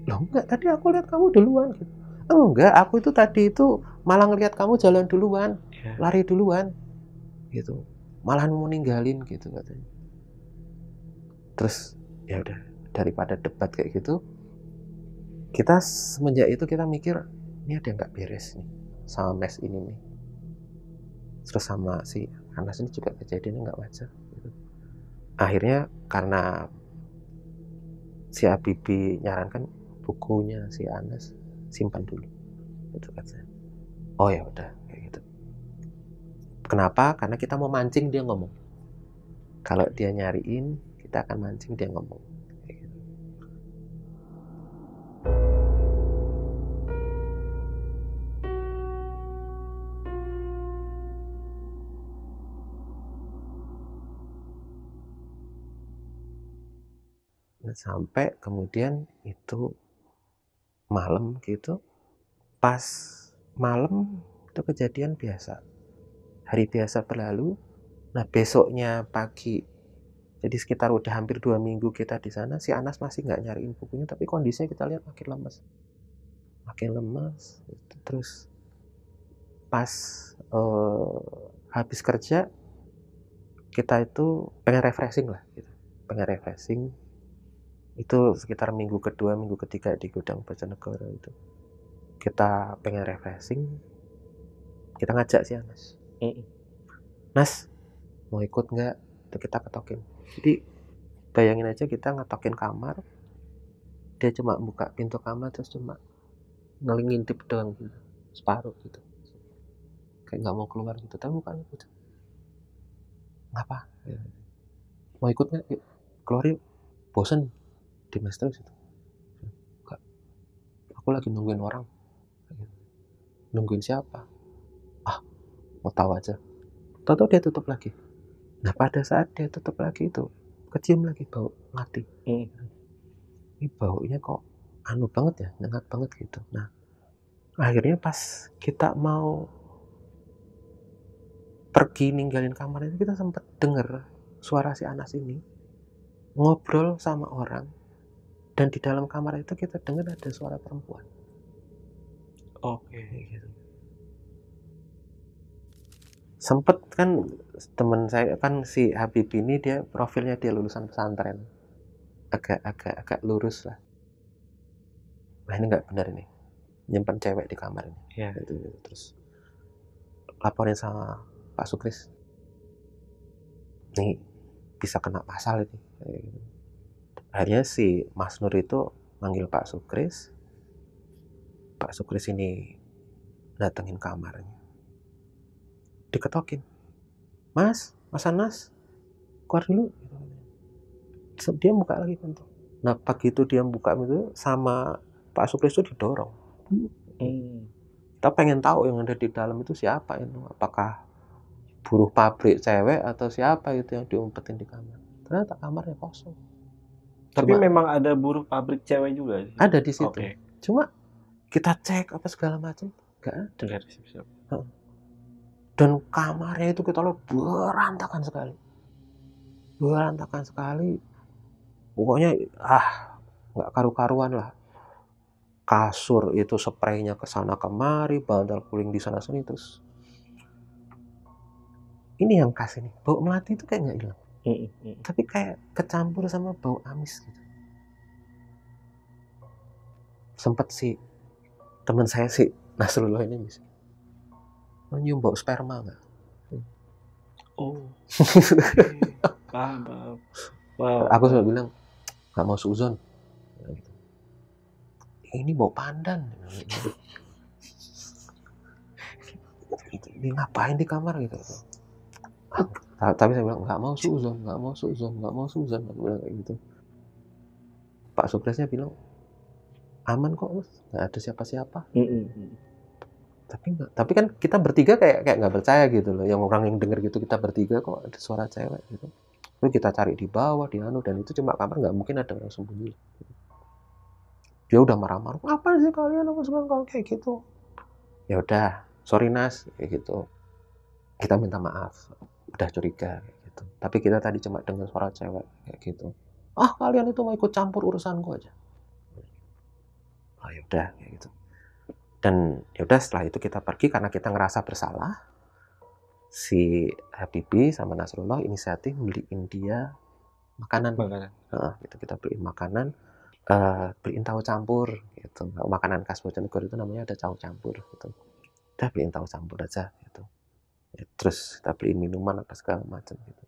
Loh enggak, tadi aku lihat kamu duluan gitu. Enggak, aku itu tadi itu malah ngelihat kamu jalan duluan, lari duluan gitu. Malah mau ninggalin gitu katanya. Terus ya udah, daripada debat kayak gitu, kita semenjak itu kita mikir ini ada yang nggak beres nih sama mes ini nih. Terus sama si Anas ini juga kejadiannya nggak wajar gitu. Akhirnya karena si Habibie nyarankan bukunya si Anas simpan dulu, itu katanya. Oh ya udah kayak gitu. Kenapa? Karena kita mau mancing dia ngomong. Kalau dia nyariin, kita akan mancing dia ngomong. Kayak gitu. Nah, sampai kemudian itu malam gitu, pas malam itu kejadian biasa. Hari biasa berlalu. Nah besoknya pagi, jadi sekitar udah hampir 2 minggu kita di sana, si Anas masih nggak nyariin bukunya, tapi kondisinya kita lihat makin lemes. Makin lemes. Gitu. Terus pas habis kerja, kita itu pengen refreshing lah. Gitu. Pengen refreshing. Itu sekitar minggu kedua, minggu ketiga di gudang Bojonegoro itu. Kita pengen refreshing, kita ngajak si Anas. Nas, mau ikut nggak? Itu kita ketokin. Jadi bayangin aja kita ngetokin kamar, dia cuma buka pintu kamar terus cuma ngelingintip doang gitu, separuh gitu, kayak nggak mau keluar gitu, tapi mukanya gitu. Ngapa? Ya. Mau ikut nggak? Yuk, keluar yuk. Bosen di mes terus itu. Enggak. Aku lagi nungguin orang. Nungguin siapa? Ah, mau tahu aja. Tahu dia tutup lagi. Nah pada saat dia tutup lagi itu, kecium lagi bau mati. Ini baunya kok anu banget ya, nyengat banget gitu. Nah akhirnya pas kita mau pergi ninggalin kamar itu, kita sempat denger suara si Anas ini ngobrol sama orang, dan di dalam kamar itu kita dengar ada suara perempuan. Oke. Gitu. Sempet kan temen saya kan si Habib ini, dia profilnya dia lulusan pesantren, agak lurus lah. Nah ini nggak benar ini, nyimpen cewek di kamar ini. Gitu. Terus laporin sama Pak Sukris, nih bisa kena pasal ini. Gitu. Akhirnya si Mas Nur itu manggil Pak Sukris. Pak Sukris ini datengin kamarnya, diketokin, Mas Anas, keluar dulu. Dia buka lagi pintu. Nah begitu dia buka itu, sama Pak Sukris itu didorong. Kita pengen tahu yang ada di dalam itu siapa itu, apakah buruh pabrik cewek atau siapa itu yang diumpetin di kamar. Ternyata kamarnya kosong. Tapi memang ada buruh pabrik cewek juga sih? Ada di situ. Cuma kita cek apa segala macam, nggak ada. Dan kamarnya itu kita lihat berantakan sekali. Pokoknya nggak karu-karuan lah. Kasur itu spraynya ke sana kemari, bantal guling di sana sini. Terus ini yang khas ini, bau melati itu kayak nggak hilang, tapi kayak kecampur sama bau amis gitu. Sempet sih teman saya si Nasrullah ini bisa nyium bau sperma nggak? Paham. Wow. Aku sudah bilang nggak mau suzon. Ini bau pandan. Ini ngapain di kamar gitu? Tapi saya bilang nggak mau suzon. Aku bilang kayak gitu. Pak Sukresnya bilang aman kok, Mas, nggak ada siapa-siapa. Tapi kan kita bertiga kayak nggak percaya gitu loh. Yang orang yang denger gitu kita bertiga kok ada suara cewek gitu. Terus kita cari di bawah, di anu, dan itu cuma kamar, nggak mungkin ada orang sembunyi. Gitu. Dia udah marah-marah, apa sih kalian apa sekarang kalau kayak gitu? Ya udah, sorry Nas, kayak gitu. Kita minta maaf, udah curiga kayak gitu. Tapi kita tadi cuma dengar suara cewek kayak gitu. Ah kalian itu mau ikut campur urusanku aja. Oh ya udah kayak gitu. Dan ya udah setelah itu kita pergi karena kita ngerasa bersalah. Si Habibie sama Nasrullah inisiatif beliin dia makanan. Gitu, kita beliin makanan, beliin tahu campur gitu. Makanan khas Bojonegoro itu namanya ada tahu campur gitu. Kita beliin tahu campur aja gitu. Ya, terus kita beliin minuman apa segala macam gitu.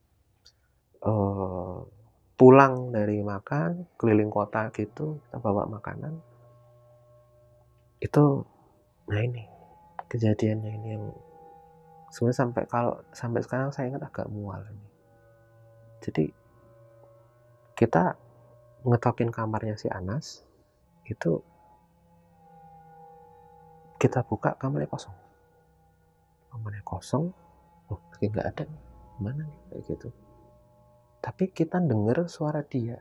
Pulang dari makan keliling kota gitu, kita bawa makanan. Itu nah ini kejadiannya ini yang sebenarnya sampai sekarang saya ingat agak mual ini. Jadi kita ngetokin kamarnya si Anas, itu kita buka kamarnya kosong. Oh nggak ada nih, mana nih kayak gitu. Tapi kita dengar suara dia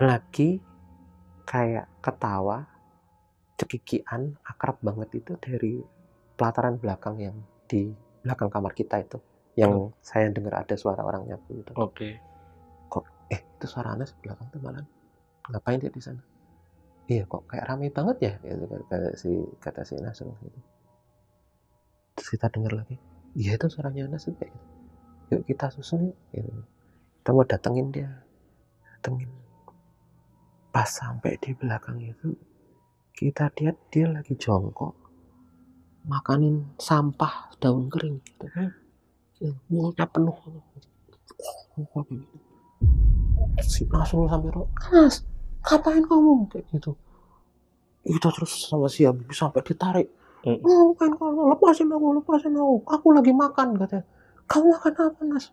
lagi kayak ketawa, cekikian, akrab banget itu dari pelataran belakang yang di belakang kamar kita itu, yang saya dengar ada suara orang nyapu itu. Kok itu suara Anas belakang tuh malah ngapain dia di sana? Iya kok kayak ramai banget ya gitu kata si Nasrul gitu. Terus kita dengar lagi, iya itu suaranya Anas kayak gitu. Yuk kita susun yuk gitu. Kita mau datengin dia. Pas sampai di belakang itu kita lihat dia lagi jongkok makanin sampah daun kering gitu. Mulutnya penuh. Si Nasrul sampai Anas, ngapain kamu kayak gitu? Itu terus sama si Habib sampai ditarik. Ngapain kamu? Lepasin aku lagi makan katanya. Kamu makan apa Nas?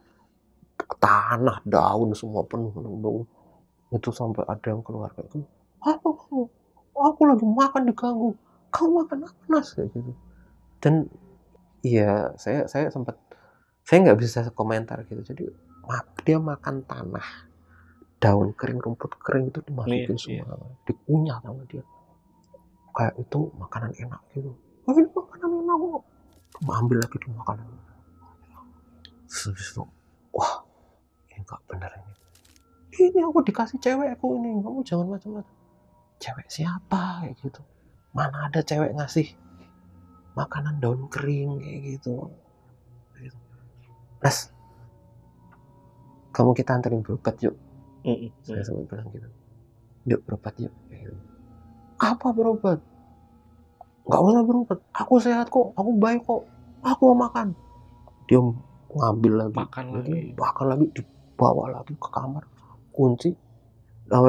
Tanah, daun semua penuh. Itu sampai ada yang keluar kayak gitu. Apa kamu? Aku lagi makan diganggu. Kamu makan apa Nas kayak gitu. Dan iya saya sempat saya nggak bisa komentar gitu. Jadi dia makan tanah, daun kering, rumput kering itu dimasukin semua, dikunyah sama dia. Kayak itu makanan enak gitu. Ini makanan enak kok. Ambil lagi di makanan. Terus itu, wah ini nggak benar ini. Ini aku dikasih cewekku ini, kamu jangan macam-macam. Cewek siapa kayak gitu? Mana ada cewek ngasih makanan daun kering kayak gitu. Mas, kamu kita anterin berobat yuk. Saya sempat bilang gitu. Yuk berobat yuk. Gitu. Apa berobat? Nggak usah berobat. Aku sehat kok. Aku baik kok. Aku mau makan. Dia ngambil lagi. Makan lagi. Dibawa lagi ke kamar. Kunci.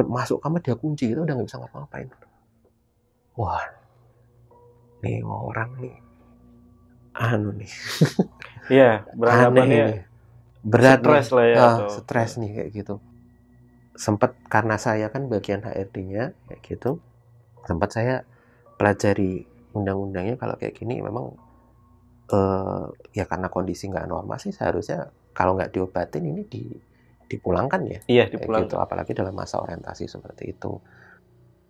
Masuk kamar dia kunci. Kita udah nggak bisa ngapa-ngapain. Wah. Nih orang nih. Anu nih. Iya, beranggapannya berat stres lah ya. Stres nih kayak gitu. Sempat karena saya kan bagian HRD-nya kayak gitu. Sempat saya pelajari undang-undangnya kalau kayak gini memang ya karena kondisi nggak normal sih seharusnya kalau nggak diobatin ini dipulangkan ya. Iya, dipulangkan. Gitu, apalagi dalam masa orientasi seperti itu.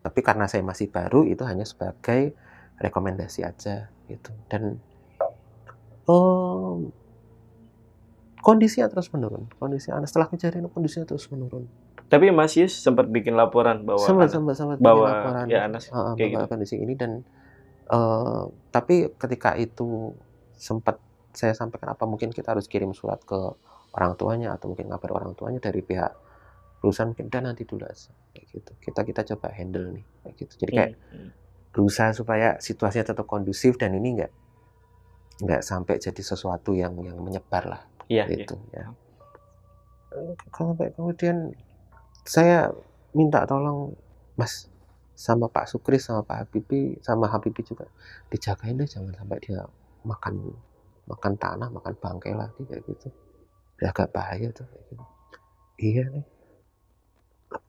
Tapi karena saya masih baru itu hanya sebagai rekomendasi aja gitu. Dan kondisinya terus menurun. Setelah kejadian kondisinya terus menurun. Tapi Mas Yus sempat bikin laporan bahwa sempat bikin laporan ya Anas kayak gitu. Kondisi ini dan tapi ketika itu sempat saya sampaikan apa mungkin kita harus kirim surat ke orang tuanya atau mungkin ngabar orang tuanya dari pihak perusahaan mungkin dan nanti dulu aja kayak gitu. Kita coba handle nih kayak gitu. Jadi kayak berusaha supaya situasinya tetap kondusif dan ini nggak sampai jadi sesuatu yang menyebar lah. Gitu ya. Kemudian saya minta tolong Mas sama Pak Sukri sama Pak Habibie sama Habibie juga dijagain deh jangan sampai dia makan tanah, makan bangkai lagi kayak gitu. Ya agak bahaya tuh kayak gitu. Iya nih.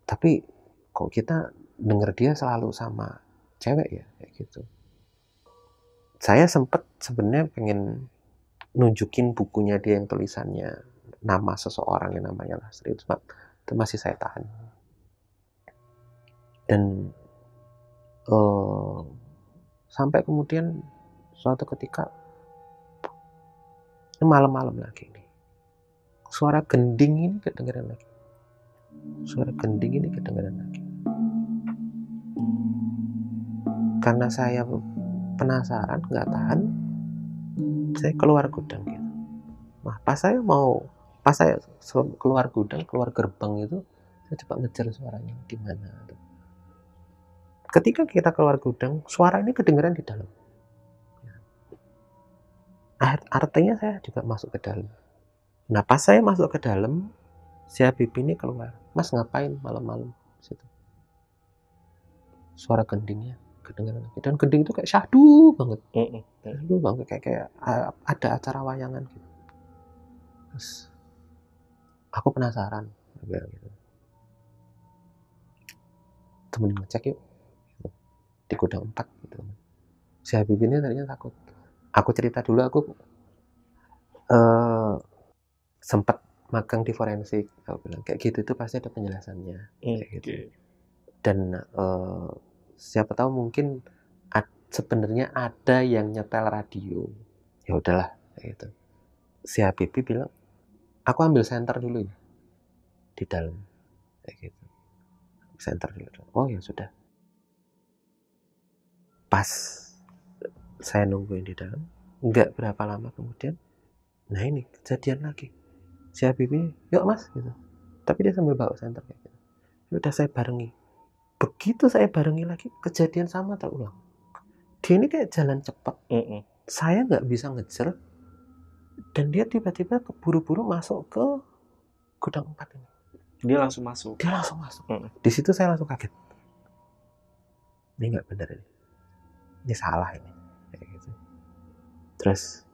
Tapi kok kita denger dia selalu sama cewek ya kayak gitu. Saya sempat sebenarnya pengen nunjukin bukunya dia yang tulisannya nama seseorang yang namanya Lasri, itu masih saya tahan. Dan sampai kemudian suatu ketika malam-malam lagi nih, suara gending ini kedengeran lagi. Suara gending ini kedengeran lagi. Karena saya penasaran, nggak tahan, saya keluar gudang gitu. Nah, pas saya keluar gudang, keluar gerbang itu, saya coba ngejar suaranya di mana. Ketika kita keluar gudang, suara ini kedengeran di dalam. Artinya saya juga masuk ke dalam. Nah, pas saya masuk ke dalam, si Habib ini keluar. Mas ngapain malam-malam situ? Suara gendingnya kedengeran lagi. Dan gending itu kayak syahdu banget. Syahdu banget, kayak ada acara wayangan gitu. Terus aku penasaran, gitu. Temenin ngecek yuk di gudang 4 gitu. Si Habib ini tadinya takut. Aku cerita dulu, aku sempat magang di forensik. Aku bilang kayak gitu itu pasti ada penjelasannya, kayak gitu. Dan siapa tahu mungkin sebenarnya ada yang nyetel radio. Ya udahlah, kayak gitu. Si Habib bilang, aku ambil senter dulu ya di dalam, kayak gitu. Senter dulu. Oh ya sudah. Pas saya nungguin di dalam, nggak berapa lama kemudian, nah ini kejadian lagi. Si Habib ini, yuk mas, gitu. Tapi dia sambil bawa senter kayak gitu. Udah saya barengi. Begitu saya barengi lagi, kejadian sama terulang. Dia ini kayak jalan cepat. Saya nggak bisa ngejar. Dan dia tiba-tiba buru-buru masuk ke gudang 4 ini. Dia langsung masuk. Di situ saya langsung kaget. Ini nggak benar ini. Ini salah ini. Kayak gitu. Terus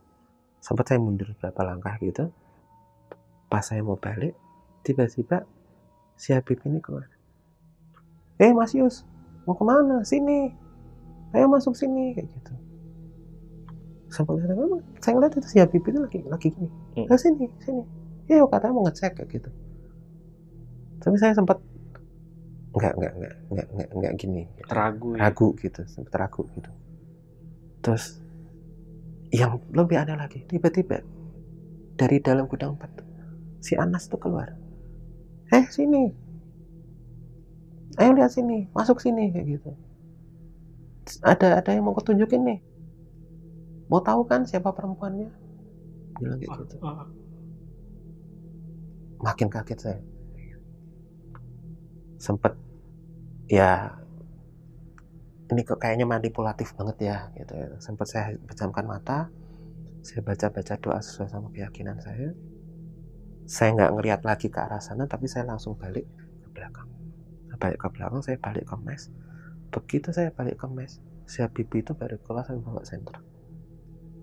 sempat saya mundur beberapa langkah gitu. Pas saya mau balik, tiba-tiba si Habib ini keluar. Mas Yus, mau kemana? Sini. Ayo masuk sini, kayak gitu. Sampai saya ngeliat itu si Habib itu lagi gini. Sini. Ya katanya mau ngecek kayak gitu. Tapi saya sempat nggak gini. Ragu gitu, sempat ragu gitu. Terus yang lebih aneh lagi, tiba-tiba dari dalam gudang 4 si Anas tuh keluar. Sini. Ayo lihat sini, masuk sini, kayak gitu. Ada yang mau kutunjukin nih. Mau tahu kan siapa perempuannya? Bilang kayak gitu. Makin kaget saya. Sempet ya, ini kok kayaknya manipulatif banget ya gitu ya. Sempet saya pejamkan mata, saya baca doa sesuai sama keyakinan saya. Saya nggak ngeliat lagi ke arah sana, tapi saya langsung balik ke belakang. Saya balik ke mes. Begitu saya balik ke mes, si Habib itu baru keluar sambil bawa senter.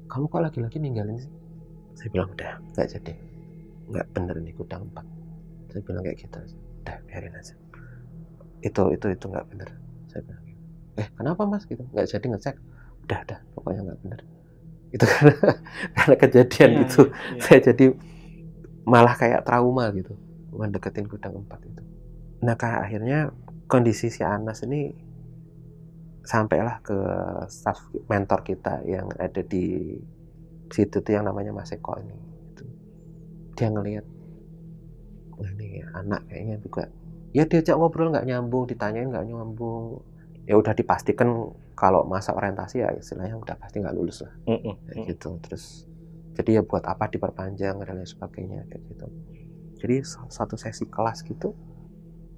Kamu kok lagi-lagi ninggalin sih? Saya bilang udah, nggak jadi, nggak bener nih gudang 4. Saya bilang kayak gitu, udah biarin aja. Itu nggak bener. Saya bilang, kenapa mas gitu? Nggak jadi ngecek. Udah, pokoknya nggak bener. Itu karena kejadian itu, saya jadi malah kayak trauma gitu, mendeketin gudang 4 itu. Nah akhirnya kondisi si Anas ini sampailah ke staff mentor kita yang ada di situ tuh yang namanya Mas Eko ini. Dia ngelihat, wah ini anak kayaknya juga, ya diajak ngobrol nggak nyambung, ditanyain nggak nyambung, ya udah dipastikan kalau masa orientasi ya istilahnya udah pasti nggak lulus lah, kayak gitu. Terus jadi ya buat apa diperpanjang dan lain sebagainya kayak gitu. Jadi satu sesi kelas gitu,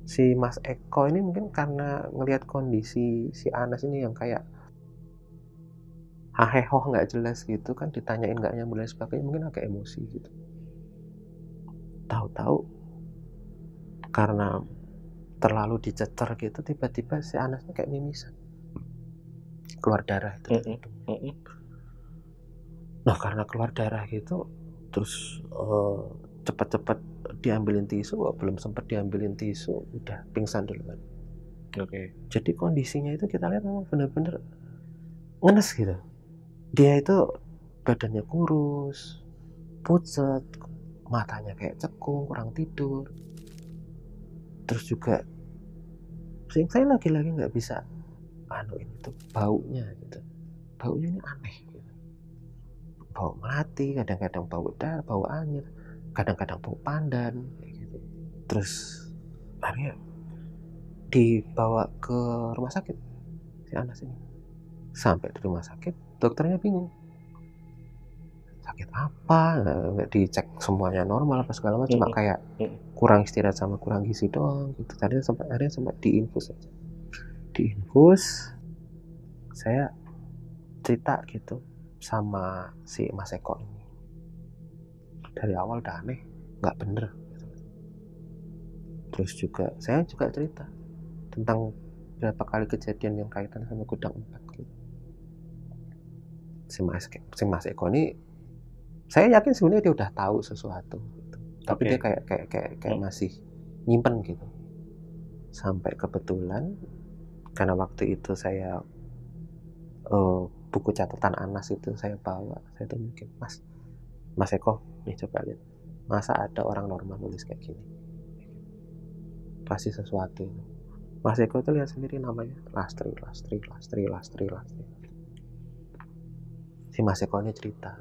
si Mas Eko ini mungkin karena ngelihat kondisi si Anas ini yang kayak hahehoh nggak jelas gitu kan, ditanyain nggak nyambung dan sebagainya, mungkin agak emosi gitu. Tahu-tahu karena terlalu dicecer gitu, tiba-tiba si Anasnya kayak mimisan, keluar darah itu. Nah karena keluar darah gitu, terus cepet-cepet diambilin tisu, belum sempat diambilin tisu udah pingsan duluan. Jadi kondisinya itu kita lihat memang benar-benar ngenes gitu. Dia itu badannya kurus, pucet, matanya kayak cekung, kurang tidur. Terus juga saya lagi-lagi nggak bisa ini tuh baunya gitu. Baunya ini aneh gitu. Bau melati, kadang-kadang bau darah, bau anyir, kadang-kadang bau pandan kayak gitu. Terus akhirnya dibawa ke rumah sakit si Anas ini. Sampai di rumah sakit, dokternya bingung. Sakit apa? Nggak dicek semuanya normal apa segala macam, cuma kayak kurang istirahat sama kurang gizi doang gitu. Tadi akhirnya sempat diinfus aja. Diinfus, saya cerita gitu sama si Mas Eko ini. Dari awal udah aneh, nggak bener gitu. Terus juga saya juga cerita tentang berapa kali kejadian yang kaitan sama gudang 4 gitu. Si Mas Eko ini saya yakin sebenarnya dia udah tahu sesuatu gitu. Tapi dia kayak masih nyimpen gitu. Sampai kebetulan karena waktu itu saya buku catatan Anas itu saya bawa, saya tunjukin, Mas Eko, nih coba lihat, masa ada orang normal nulis kayak gini, pasti sesuatu itu. Mas Eko itu lihat sendiri namanya Lastri. Si Mas Eko ini cerita,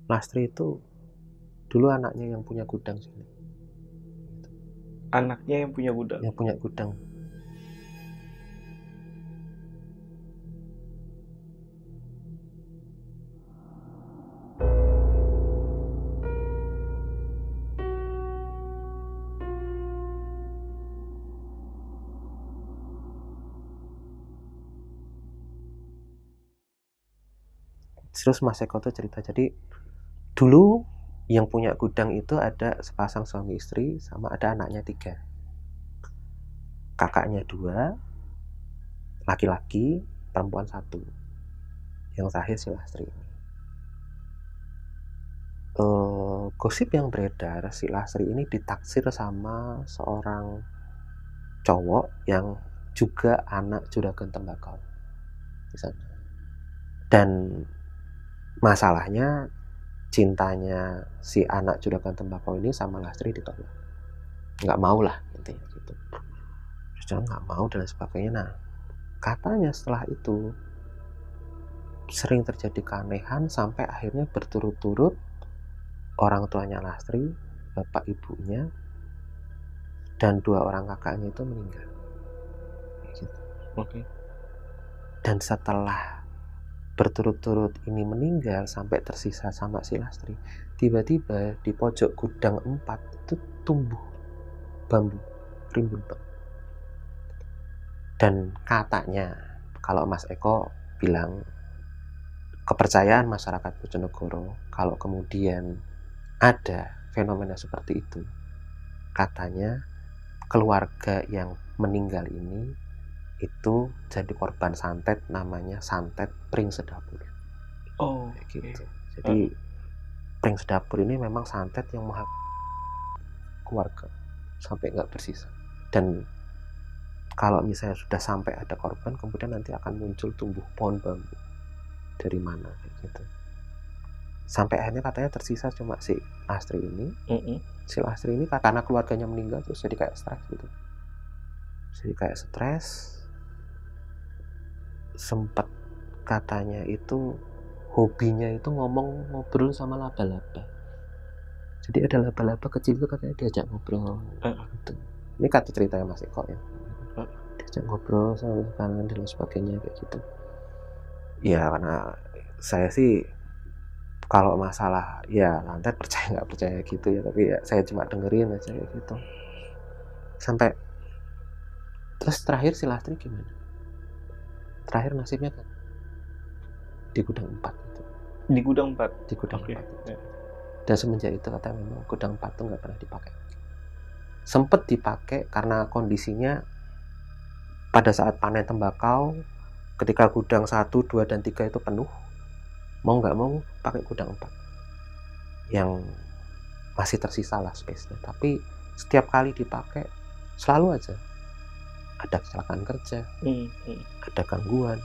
Lastri itu dulu anaknya yang punya gudang sini. Anaknya yang punya gudang? Yang punya gudang. Terus Mas Eko tuh cerita, jadi dulu yang punya gudang itu ada sepasang suami istri sama ada anaknya 3. Kakaknya 2, laki-laki, perempuan 1. Yang terakhir si Lastri. Gosip yang beredar, si Lastri ini ditaksir sama seorang cowok yang juga anak juragan tembakau di sana. Dan masalahnya cintanya si anak juragan tembakau ini sama Lastri ditolak, nggak mau lah intinya gitu. Terus dia nggak mau dan sebagainya. Nah, katanya setelah itu sering terjadi keanehan sampai akhirnya berturut-turut orang tuanya Lastri, bapak ibunya, dan 2 orang kakaknya itu meninggal. Gitu. Dan setelah berturut-turut ini meninggal sampai tersisa sama si Lastri, tiba-tiba di pojok gudang 4 itu tumbuh bambu rimbun banget. Dan katanya kalau Mas Eko bilang kepercayaan masyarakat Bojonegoro kalau kemudian ada fenomena seperti itu, katanya keluarga yang meninggal ini itu jadi korban santet, namanya santet Pring Sedapur. Gitu. Jadi Pring Sedapur ini memang santet yang keluarga sampai nggak bersisa. Dan kalau misalnya sudah sampai ada korban, kemudian nanti akan muncul tumbuh pohon bambu dari mana gitu. Sampai akhirnya katanya tersisa cuma si Lastri ini. Si Lastri ini karena keluarganya meninggal terus jadi kayak stres gitu. Jadi kayak stres. Sempat katanya itu hobinya itu ngobrol sama laba-laba. Jadi ada laba-laba kecil itu katanya diajak ngobrol gitu. Ini kata ceritanya Mas Eko ya. Diajak ngobrol sama kanan dan sebagainya kayak gitu. Ya karena saya sih kalau masalah ya lantai percaya nggak percaya gitu ya, tapi ya saya cuma dengerin aja kayak gitu. Sampai terus terakhir si Lastri gimana? Terakhir nasibnya kan di gudang 4 itu. Di gudang 4? Di gudang 4 itu. Dan semenjak itu katanya memang gudang 4 itu nggak pernah dipakai. Sempet dipakai karena kondisinya pada saat panen tembakau, ketika gudang 1, 2, dan 3 itu penuh, mau nggak mau pakai gudang 4 yang masih tersisa lah space-nya. Tapi setiap kali dipakai selalu aja ada kecelakaan kerja, ada gangguan.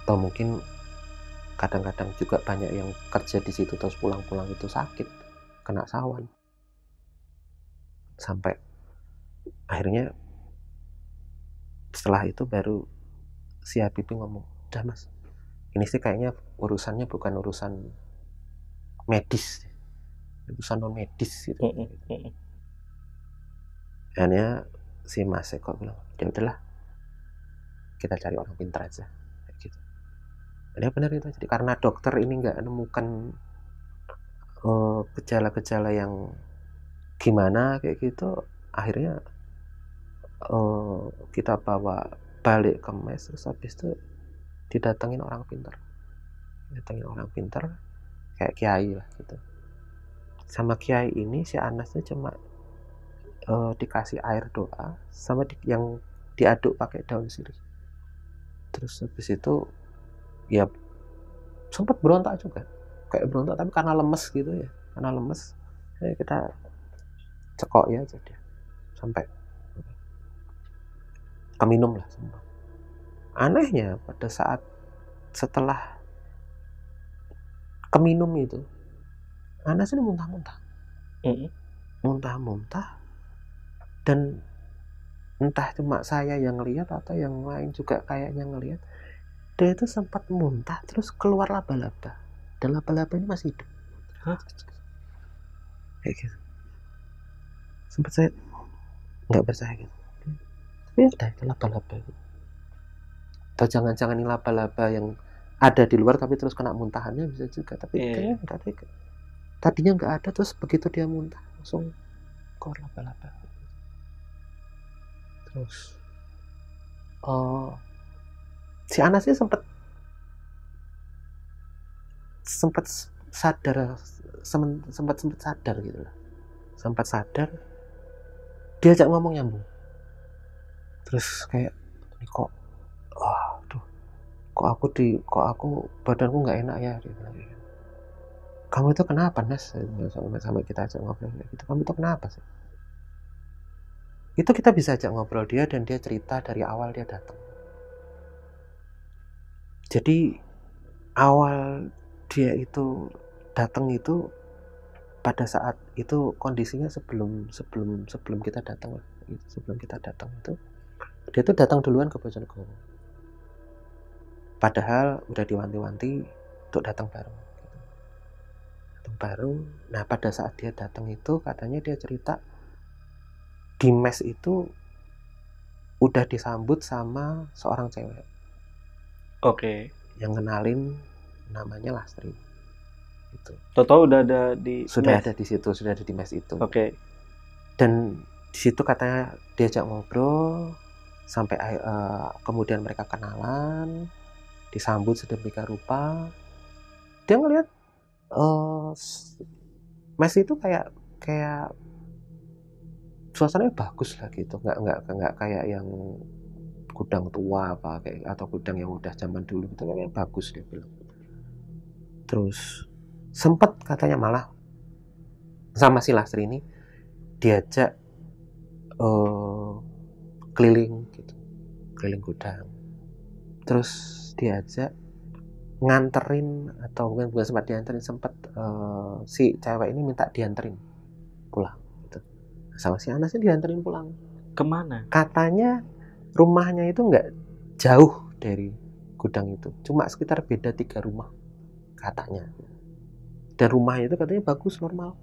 Atau mungkin kadang-kadang juga banyak yang kerja di situ terus pulang-pulang itu sakit, kena sawan. Sampai akhirnya setelah itu baru si Habibie ngomong, udah mas, ini sih kayaknya urusannya bukan urusan medis, urusan non medis gitu. Akhirnya si Mas Eko bilang, ya udahlah, kita cari orang pintar aja, kayak gitu. Ya benar itu. Jadi karena dokter ini nggak menemukan gejala-gejala yang gimana kayak gitu, akhirnya kita bawa balik ke mes, terus habis itu didatengin orang pintar, kayak kiai lah gitu. Sama kiai ini si Anasnya cuma dikasih air doa sama yang diaduk pakai daun sirih. Terus habis itu ya sempat berontak juga, kayak berontak tapi karena lemes gitu ya, kita cekok ya aja dia sampai keminum lah semua. Anehnya pada saat setelah keminum itu Anas ini muntah-muntah, dan entah cuma saya yang lihat atau yang lain juga kayaknya ngelihat, dia itu sempat muntah terus keluar laba-laba, dan laba-laba ini masih hidup. Kayak gitu. Sempat saya nggak percaya gitu, tapi udah itu laba-laba gitu. Atau jangan-jangan ini laba-laba yang ada di luar tapi terus kena muntahannya, bisa juga. Tapi kayaknya nggak ada, tadinya nggak ada, terus begitu dia muntah langsung keluar laba-laba. Terus si Anas ini sempat sadar, sempat sadar gitu lah, diajak ngomong nyambung. Terus kayak ini kok aku badanku nggak enak ya, dia bilang gitu. Kamu itu kenapa Nas? Sama kita ajak ngobrol kayak gitu, kamu itu kenapa sih? Itu kita bisa ajak ngobrol dia, dan dia cerita dari awal dia datang. Jadi awal dia itu datang itu pada saat itu kondisinya sebelum kita datang lah. Sebelum kita datang itu dia tuh datang duluan ke Bojonegoro. Padahal udah diwanti-wanti untuk datang baru. Nah pada saat dia datang itu katanya dia cerita di mes itu udah disambut sama seorang cewek. Yang kenalin namanya Lastri. Gitu. Toto udah ada di sudah mes. Ada di situ, sudah ada di mes itu. Dan di situ katanya diajak ngobrol sampai kemudian mereka kenalan, disambut sedemikian rupa. Dia ngelihat mes itu kayak suasananya bagus lah gitu, nggak kayak yang gudang tua apa kayak, atau gudang yang udah zaman dulu gitu, kayak bagus dia bilang. Terus sempat katanya malah sama si Lastri ini diajak keliling gudang, terus diajak nganterin, atau bukan sempat dianterin, sempat si cewek ini minta dianterin pulang gitu. Sama si Anas ini dianterin pulang. Kemana? Katanya rumahnya itu nggak jauh dari gudang itu, cuma sekitar beda 3 rumah katanya. Dan rumahnya itu katanya bagus, normal,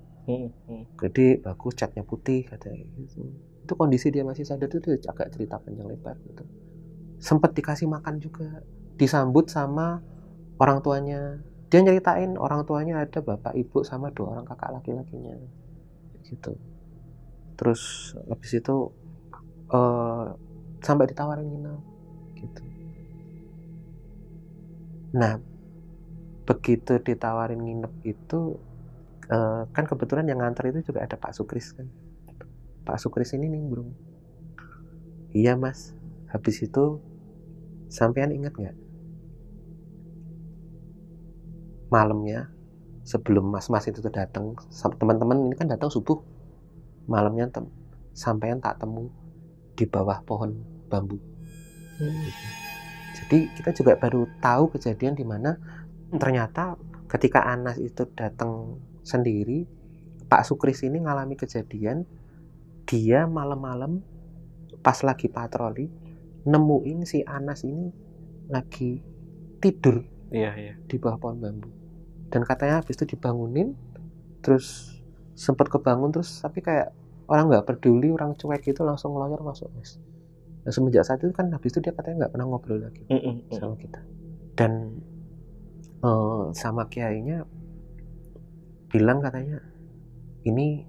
gede, bagus, catnya putih katanya gitu. Itu kondisi dia masih sadar, itu dia agak cerita panjang lebar gitu. Sempat dikasih makan juga, disambut sama orang tuanya. Dia nyeritain orang tuanya ada bapak ibu sama 2 orang kakak laki-lakinya gitu. Terus habis itu sampai ditawarin nginep gitu. Nah begitu ditawarin nginep itu kan kebetulan yang nganter itu juga ada Pak Sukris kan. Pak Sukris ini nimbrung, iya mas, habis itu sampean ingat nggak malamnya sebelum mas itu datang, teman-teman ini kan datang subuh, malamnya sampean tak temu di bawah pohon bambu. Jadi Jadi kita juga baru tahu kejadian di mana ternyata ketika Anas itu datang sendiri, Pak Sukris ini ngalami kejadian, dia malam-malam pas lagi patroli nemuin si Anas ini lagi tidur di bawah pohon bambu. Dan katanya habis itu dibangunin, terus sempat kebangun terus tapi kayak orang nggak peduli, orang cuek gitu, langsung ngeloyor masuk mes. Nah, semenjak saat itu kan habis itu dia katanya nggak pernah ngobrol lagi sama kita. Dan sama kiainya bilang katanya ini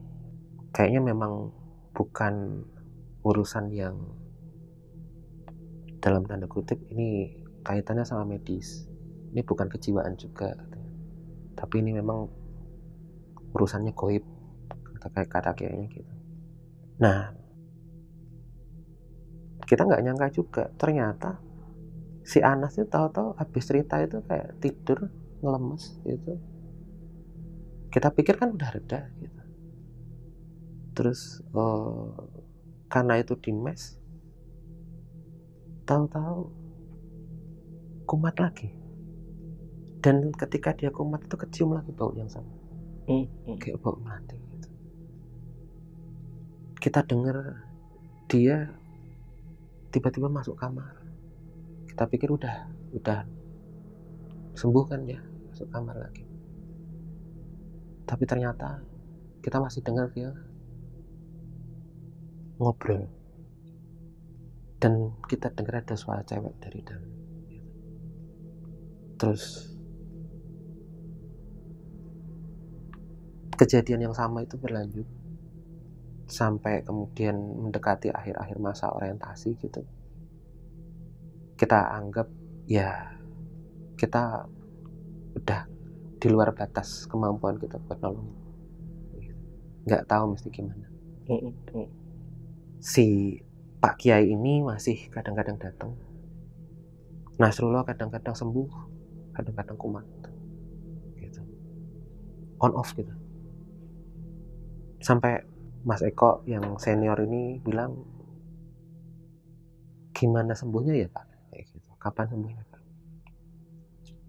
kayaknya memang bukan urusan yang dalam tanda kutip ini kaitannya sama medis. Ini bukan kejiwaan juga katanya. Tapi ini memang urusannya goib, kata kiainya gitu. Nah, kita nggak nyangka juga ternyata si Anas itu tahu-tahu habis cerita itu kayak tidur ngelemes gitu. Kita pikir kan udah reda gitu. Terus karena itu di mes, tahu-tahu kumat lagi. Dan ketika dia kumat itu kecium lagi bau yang sama, kayak bau mati gitu. Kita dengar dia tiba-tiba masuk kamar. Kita pikir udah sembuh kan dia, masuk kamar lagi. Tapi ternyata kita masih dengar dia ngobrol. Dan kita dengar ada suara cewek dari dalam. Terus kejadian yang sama itu berlanjut sampai kemudian mendekati akhir-akhir masa orientasi gitu. Kita anggap ya kita udah di luar batas kemampuan kita buat nolong. Nggak tahu mesti gimana. Si Pak Kiai ini masih kadang-kadang datang. Nasrullah kadang-kadang sembuh, kadang-kadang kumat. Gitu. On off gitu. Sampai Mas Eko yang senior ini bilang, gimana sembuhnya ya Pak? Kayak gitu. Kapan sembuhnya Pak?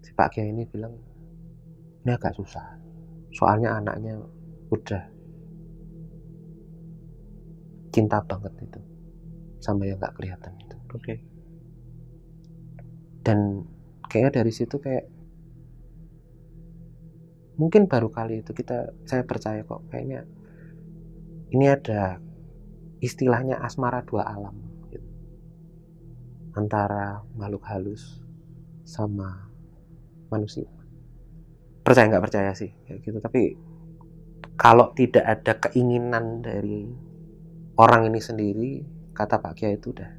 Si Pak Kiai ini bilang, ini agak susah. Soalnya anaknya udah cinta banget itu sama yang nggak kelihatan itu. Dan kayaknya dari situ kayak mungkin baru kali itu saya percaya kok kayaknya ini ada istilahnya asmara dua alam gitu. Antara makhluk halus sama manusia. Percaya nggak percaya sih kayak gitu, tapi kalau tidak ada keinginan dari orang ini sendiri, kata Pak Kiai itu udah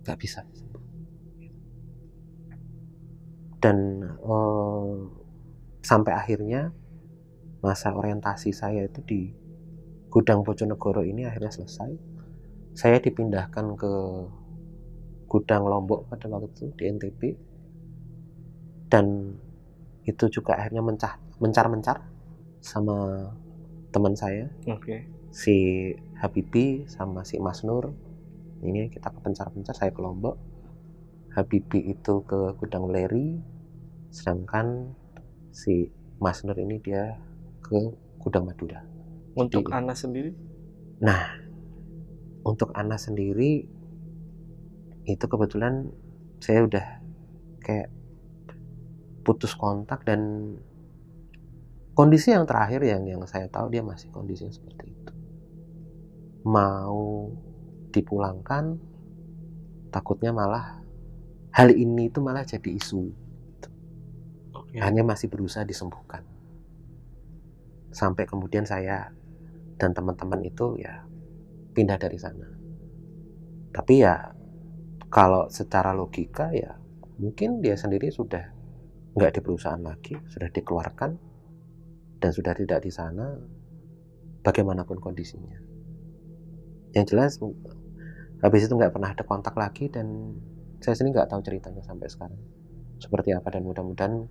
nggak bisa. Dan sampai akhirnya masa orientasi saya itu di Gudang Bojonegoro ini akhirnya selesai. Saya dipindahkan ke Gudang Lombok pada waktu itu di NTB, dan itu juga akhirnya mencar sama teman saya, si Habibi sama si Mas Nur. Ini kita kepencar-pencar, saya ke Lombok, Habibi itu ke Gudang Leri, sedangkan si Mas Nur ini dia ke Gudang Madura. Untuk Anas sendiri? Nah, untuk Anas sendiri itu kebetulan saya udah kayak putus kontak, dan kondisi yang terakhir yang saya tahu dia masih kondisinya seperti itu. Mau dipulangkan, takutnya malah hal ini itu malah jadi isu. Hanya masih berusaha disembuhkan. Sampai kemudian saya dan teman-teman itu ya pindah dari sana. Tapi ya kalau secara logika ya mungkin dia sendiri sudah nggak di perusahaan lagi, sudah dikeluarkan dan sudah tidak di sana bagaimanapun kondisinya. Yang jelas habis itu nggak pernah ada kontak lagi, dan saya sendiri nggak tahu ceritanya sampai sekarang seperti apa. Dan mudah-mudahan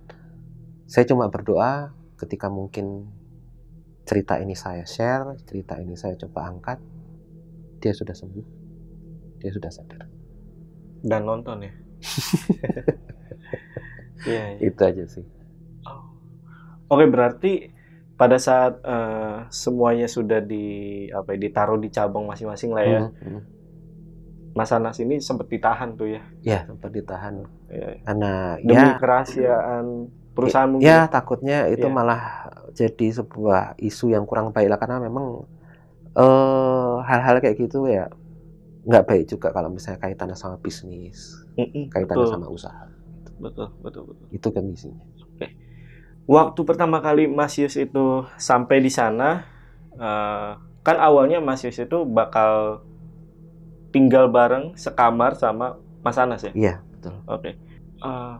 saya cuma berdoa ketika mungkin cerita ini saya share, cerita ini saya coba angkat, dia sudah sembuh, dia sudah sadar. Dan nonton ya? Iya. Itu aja sih. Oke, berarti pada saat semuanya sudah ditaruh di cabang masing-masing lah ya. Mas Anas ini sempat ditahan tuh ya? Ya, sempat ditahan. Ya. Karena demi kerahasiaan perusahaan mungkin. Ya, takutnya itu malah jadi sebuah isu yang kurang baik lah, karena memang hal-hal kayak gitu ya nggak baik juga kalau misalnya kaitannya sama bisnis, kaitannya sama usaha. Betul. Itu kondisinya. Oke. Waktu pertama kali Mas Yus itu sampai di sana, kan awalnya Mas Yus itu bakal tinggal bareng sekamar sama Mas Anas ya? Iya, betul. Oke.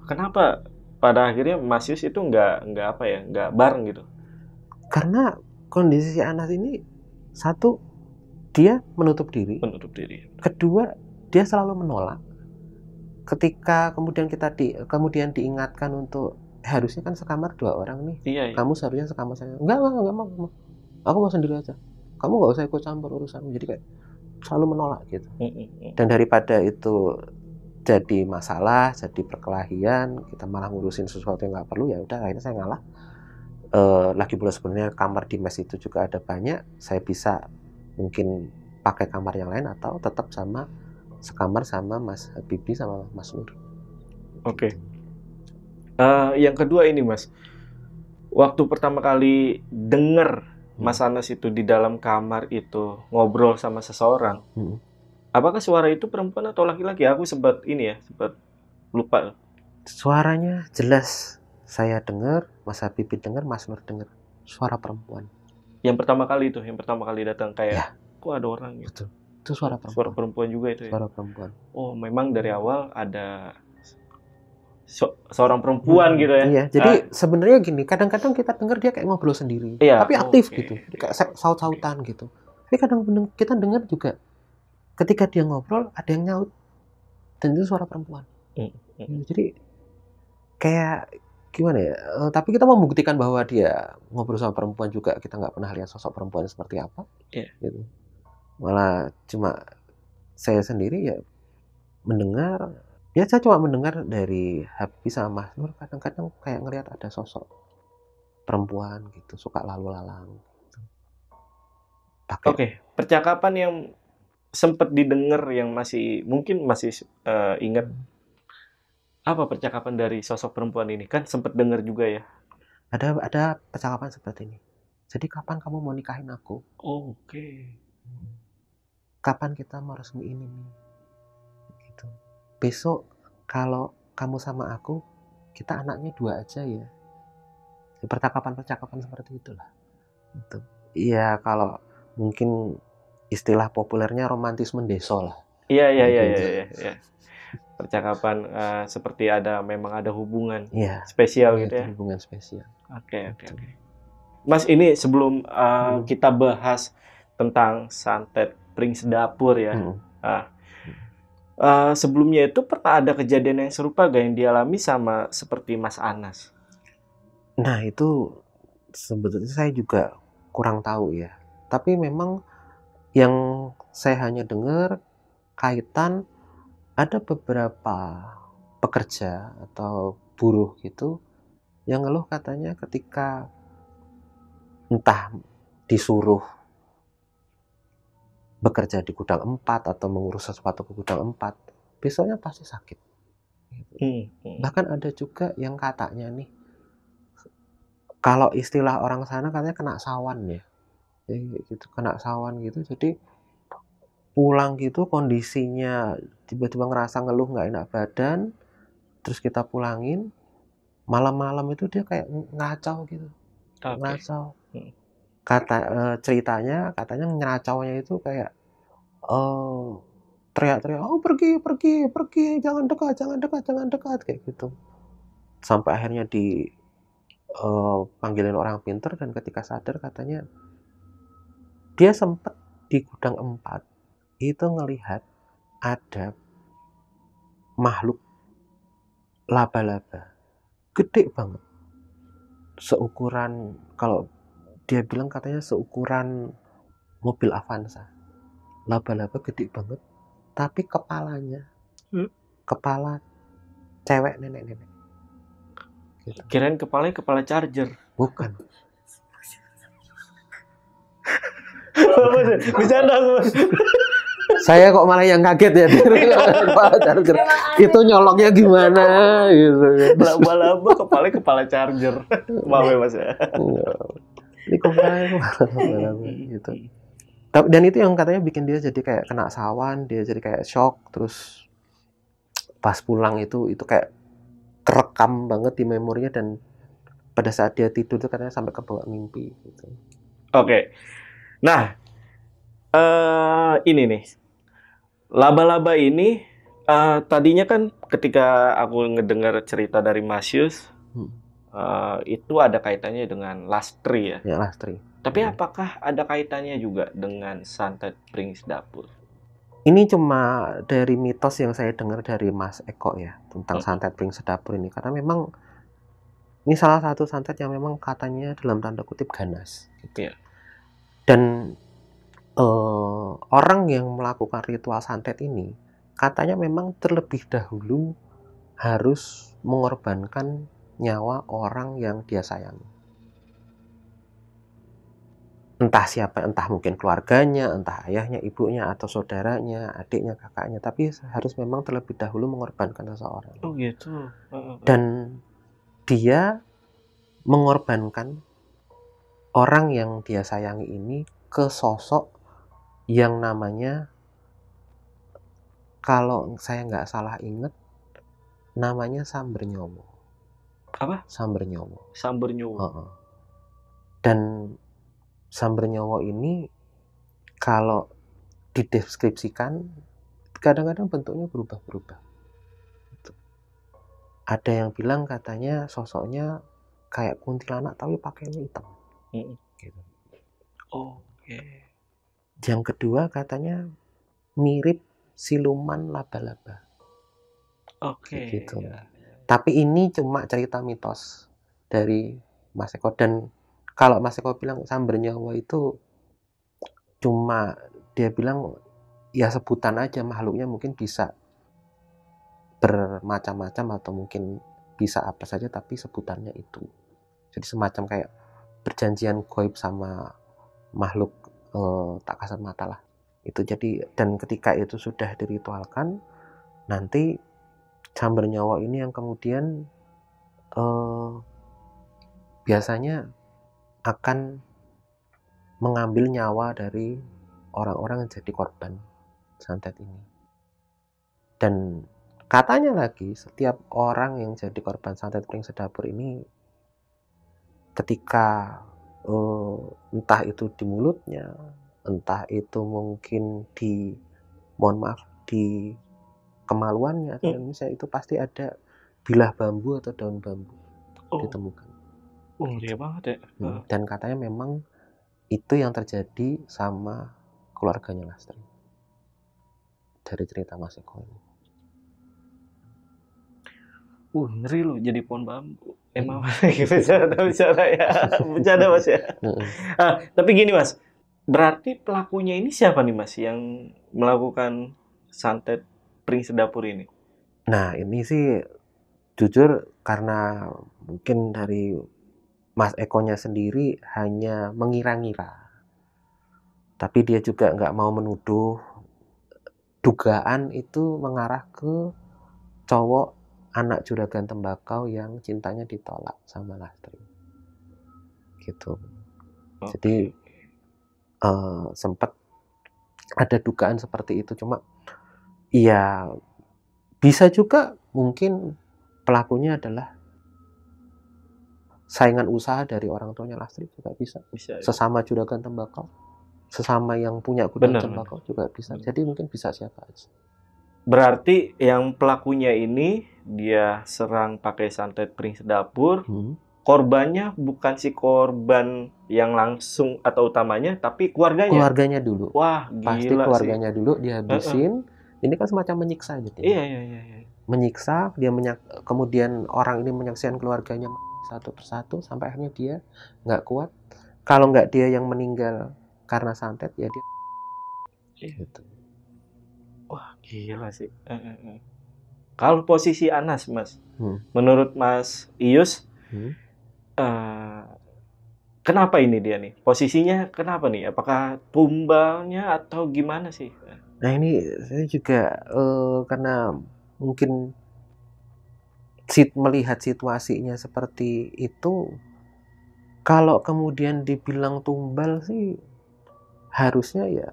Kenapa pada akhirnya Mas Yus itu nggak bareng gitu? Karena kondisi Anas ini, satu, dia menutup diri. Kedua, dia selalu menolak. Ketika kemudian kemudian diingatkan untuk harusnya kan sekamar 2 orang nih. Iya. Kamu seharusnya sekamar saya. Enggak mau. Aku mau sendiri aja. Kamu nggak usah ikut campur urusan. Jadi kayak selalu menolak gitu. Dan daripada itu jadi masalah, jadi perkelahian, kita malah ngurusin sesuatu yang nggak perlu, ya udah akhirnya saya ngalah. Lagi pula sebenarnya kamar di mes itu juga ada banyak, saya bisa mungkin pakai kamar yang lain atau tetap sekamar sama Mas Habibie sama Mas Nur. Oke. Yang kedua ini Mas, waktu pertama kali dengar Mas Anas itu di dalam kamar itu ngobrol sama seseorang, apakah suara itu perempuan atau laki-laki? Aku sempat lupa. Suaranya jelas. Saya dengar, Mas Habibie dengar, Mas Nur dengar, suara perempuan. Yang pertama kali datang kayak, kok ada orang gitu. Betul. Itu suara perempuan. Suara perempuan juga itu ya? Suara perempuan. Oh, memang dari awal ada seorang perempuan gitu ya? Iya, jadi sebenarnya gini, kadang-kadang kita dengar dia kayak ngobrol sendiri, tapi aktif gitu, kayak saut-sautan gitu. Tapi kadang kita dengar juga, ketika dia ngobrol, ada yang nyaut, dan itu suara perempuan. Jadi kayak gimana ya, tapi kita membuktikan bahwa dia ngobrol sama perempuan juga, kita nggak pernah lihat sosok perempuan seperti apa, gitu. Malah cuma saya sendiri ya mendengar, ya saya cuma mendengar dari Habibie sama Mas Nur, kadang-kadang kayak ngelihat ada sosok perempuan gitu, suka lalu lalang gitu. Oke, percakapan yang sempat didengar yang mungkin masih ingat, apa percakapan dari sosok perempuan ini? Kan sempat dengar juga ya. Ada percakapan seperti ini. Jadi kapan kamu mau nikahin aku? Oke. Kapan kita mau resmiin ini? Gitu. Besok kalau kamu sama aku, kita anaknya 2 aja ya. Percakapan seperti itulah. Gitu. Iya, kalau mungkin istilah populernya romantisme deso lah. Iya. Percakapan seperti memang ada hubungan spesial gitu ya. Hubungan spesial. Oke. Mas, ini sebelum kita bahas tentang santet Prince Dapur ya. Sebelumnya itu pernah ada kejadian yang serupa gak yang dialami sama seperti Mas Anas? Nah, itu sebetulnya saya juga kurang tahu ya. Tapi memang yang saya hanya dengar kaitan, ada beberapa pekerja atau buruh gitu yang ngeluh katanya ketika entah disuruh bekerja di gudang 4 atau mengurus sesuatu ke gudang 4, besoknya pasti sakit. Bahkan ada juga yang katanya nih, kalau istilah orang sana katanya kena sawan ya. Gitu, kena sawan gitu. Jadi pulang gitu kondisinya tiba-tiba ngerasa ngeluh nggak enak badan, terus kita pulangin, malam-malam itu dia kayak ngacau gitu. Ngacau. Ceritanya katanya ngeracaunya itu kayak teriak-teriak, oh pergi, jangan dekat kayak gitu. Sampai akhirnya panggilin orang pinter, dan ketika sadar katanya dia sempat di gudang 4 itu ngelihat ada makhluk laba-laba gede banget, seukuran, kalau dia bilang katanya seukuran mobil Avanza. Laba-laba gede banget, tapi kepala cewek nenek-nenek. Gitu. Kirain kepalanya kepala charger. Bukan. Bisa dong. Saya kok malah yang kaget ya. Kepala charger. Itu nyoloknya gimana gitu. Laba-laba kepala charger. Maaf ya Mas ya. Ini kepala gitu. Dan itu yang katanya bikin dia jadi kayak kena sawan, dia jadi kayak shock, terus pas pulang itu kayak kerekam banget di memorinya, dan pada saat dia tidur itu katanya sampai kebawa mimpi gitu. Oke. Nah, ini nih. Laba-laba ini tadinya kan ketika aku ngedengar cerita dari Mas Yus, itu ada kaitannya dengan Lastri ya. Ya, Lastri. Tapi apakah ada kaitannya juga dengan santet Pring Sedapur? Ini cuma dari mitos yang saya dengar dari Mas Eko ya, tentang santet Pring Sedapur ini. Karena memang ini salah satu santet yang memang katanya dalam tanda kutip ganas. Gitu. Yeah. Dan orang yang melakukan ritual santet ini katanya memang terlebih dahulu harus mengorbankan nyawa orang yang dia sayangi. Entah siapa, entah mungkin keluarganya, entah ayahnya, ibunya, atau saudaranya, adiknya, kakaknya, tapi harus memang terlebih dahulu mengorbankan seseorang. Oh gitu. Dan dia mengorbankan orang yang dia sayangi ini ke sosok yang namanya, kalau saya nggak salah ingat, namanya Sambernyowo. Apa? Sambernyowo. Sambernyowo. Dan Sambernyowo ini kalau dideskripsikan kadang-kadang bentuknya berubah-berubah. Ada yang bilang katanya sosoknya kayak kuntilanak tapi pakainya hitam. Gitu. Oke. Yang kedua katanya mirip siluman laba-laba. Oke. Gitu. Tapi ini cuma cerita mitos dari Mas Eko, dan kalau Mas Eko bilang Sambernyowo itu cuma, dia bilang ya sebutan aja, makhluknya mungkin bisa bermacam-macam atau mungkin bisa apa saja, tapi sebutannya itu. Jadi semacam kayak perjanjian gaib sama makhluk tak kasat mata lah. Itu jadi, dan ketika itu sudah diritualkan, nanti Sambernyowo ini yang kemudian biasanya akan mengambil nyawa dari orang-orang yang jadi korban santet ini. Dan katanya lagi, setiap orang yang jadi korban santet Pring Sedapur ini, ketika entah itu di mulutnya, entah itu mungkin di, mohon maaf, di kemaluannya atau misalnya, itu pasti ada bilah bambu atau daun bambu ditemukan. Ngeri banget ya. Dan katanya memang itu yang terjadi sama keluarganya Lastri dari cerita Mas Eko ini. Ngeri loh jadi pohon bambu. Emang bicara ya. Bercanda Mas ya. Tapi gini Mas, berarti pelakunya ini siapa nih Mas yang melakukan santet Pring Sedapur ini? Nah ini sih jujur karena mungkin dari Mas Ekonya sendiri hanya mengira-ngira, tapi dia juga nggak mau menuduh. Dugaan itu mengarah ke cowok anak juragan tembakau yang cintanya ditolak sama Lastri gitu. Jadi sempat ada dugaan seperti itu, cuma ya bisa juga mungkin pelakunya adalah saingan usaha dari orang tuanya Lastri, juga bisa. Sesama juragan tembakau, sesama yang punya gudang tembakau juga bisa. Jadi mungkin bisa siapa aja. Berarti yang pelakunya ini dia serang pakai santet Pring Sedapur. Korbannya bukan si korban yang langsung atau utamanya, tapi keluarganya. Keluarganya dulu. Wah, gila. Pasti keluarganya sih. Dulu dihabisin. Ini kan semacam menyiksa gitu. Iya. Menyiksa, dia kemudian orang ini menyaksikan keluarganya satu persatu sampai akhirnya dia nggak kuat. Kalau nggak dia yang meninggal karena santet, ya dia. Gitu. Wah, gila sih. Kalau posisi Anas, Mas, menurut Mas Ius, kenapa ini dia nih? Posisinya kenapa nih? Apakah tumbalnya atau gimana sih? Nah ini saya juga karena mungkin melihat situasinya seperti itu, kalau kemudian dibilang tumbal sih harusnya ya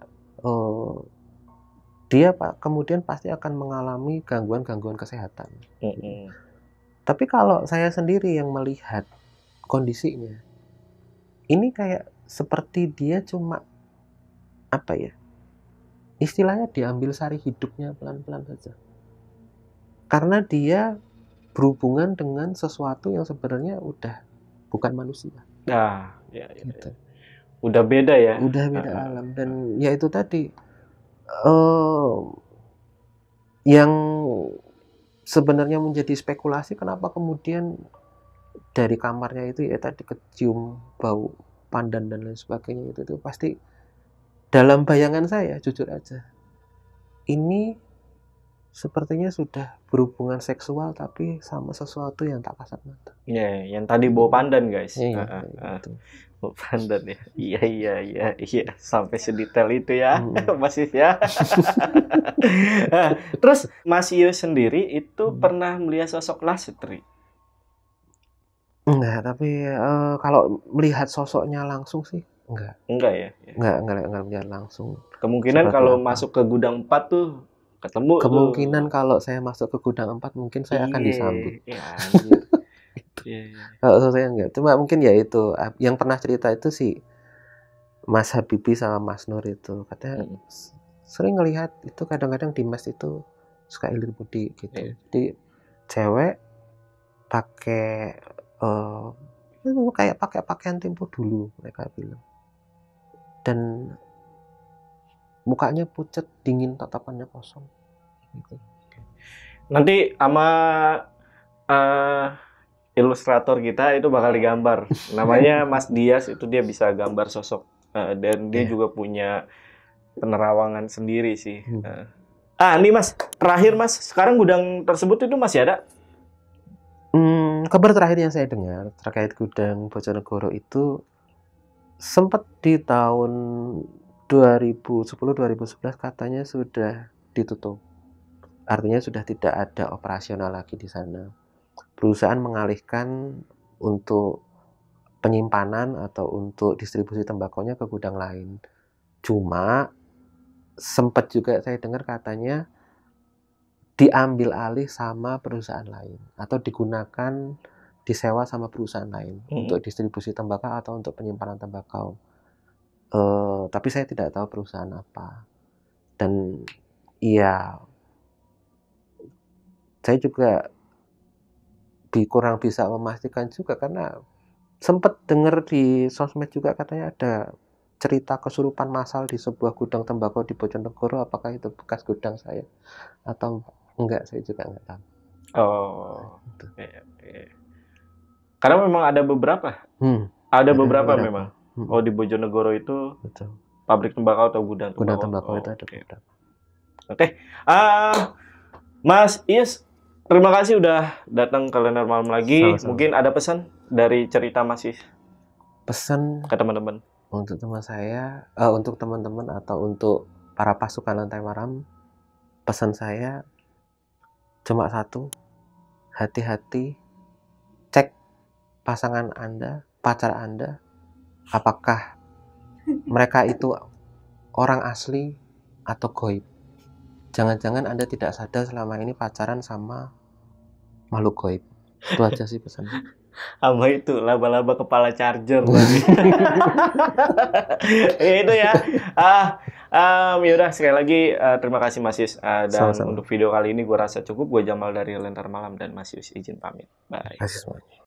dia kemudian pasti akan mengalami gangguan-gangguan kesehatan. Tapi kalau saya sendiri yang melihat kondisinya, ini kayak seperti dia cuma apa ya? Istilahnya diambil sari hidupnya pelan-pelan saja. Karena dia berhubungan dengan sesuatu yang sebenarnya udah bukan manusia. Nah, ya. Gitu. Udah beda ya. Udah beda alam, dan ya itu tadi yang sebenarnya menjadi spekulasi kenapa kemudian dari kamarnya itu ya tadi kecium bau pandan dan lain sebagainya, itu pasti dalam bayangan saya jujur aja ini sepertinya sudah berhubungan seksual tapi sama sesuatu yang tak kasat mata. Iya, yang tadi bau pandan, guys. Gitu. Bau pandan ya. Iya. Sampai sedetail itu ya, Mas Ius ya. Terus Mas Ius sendiri itu pernah melihat sosok Lastri? Enggak, tapi kalau melihat sosoknya langsung sih enggak. Enggak ya? Enggak melihat langsung. Kemungkinan kalau masuk ke gudang 4 tuh ketemu. Kemungkinan kalau saya masuk ke gudang 4 mungkin saya akan disambut. Iya. Kalau saya enggak, cuma mungkin ya itu yang pernah cerita itu sih Mas Habibie sama Mas Nur itu katanya sering ngelihat itu kadang-kadang di mes itu suka ilir budi gitu. Jadi cewek pakai kayak pakai pakaian Tempo dulu mereka bilang, dan mukanya pucat, dingin, tatapannya kosong gitu. Nanti sama ilustrator kita itu bakal digambar. Namanya Mas Dias, itu dia bisa gambar sosok dan dia juga punya penerawangan sendiri sih. Ini Mas, terakhir Mas, sekarang gudang tersebut itu masih ada? Kabar terakhir yang saya dengar terkait gudang Bojonegoro itu sempat di tahun 2010-2011 katanya sudah ditutup. Artinya sudah tidak ada operasional lagi di sana. Perusahaan mengalihkan untuk penyimpanan atau untuk distribusi tembakonya ke gudang lain. Cuma sempat juga saya dengar katanya diambil alih sama perusahaan lain atau digunakan disewa sama perusahaan lain untuk distribusi tembakau atau untuk penyimpanan tembakau. Tapi saya tidak tahu perusahaan apa. Dan iya, saya juga kurang bisa memastikan juga karena sempat dengar di sosmed juga katanya ada cerita kesurupan massal di sebuah gudang tembakau di Bojonegoro. Apakah itu bekas gudang saya atau enggak, saya juga enggak tahu. Karena memang ada beberapa. Ada beberapa memang. Di Bojonegoro itu pabrik tembakau atau gudang tembakau. Gudang tembakau itu ada beberapa. Oke. Mas Ius, terima kasih udah datang ke Lentera Malam lagi. Sama-sama. Mungkin ada pesan dari cerita Mas Ius? Pesan ke teman-teman? Untuk teman saya, untuk teman-teman atau untuk para pasukan Lentera Malam, pesan saya cuma satu, hati-hati, cek pasangan Anda, pacar Anda, apakah mereka itu orang asli atau goib. Jangan-jangan Anda tidak sadar selama ini pacaran sama makhluk goib. Itu aja sih pesannya. Sama itu laba-laba kepala charger. Itu ya. Yaudah, sekali lagi terima kasih Mas Ius. Dan sama-sama. Untuk video kali ini gue rasa cukup. Gue Jamal dari Lentera Malam dan Mas Ius izin pamit. Bye. Terima kasih semuanya.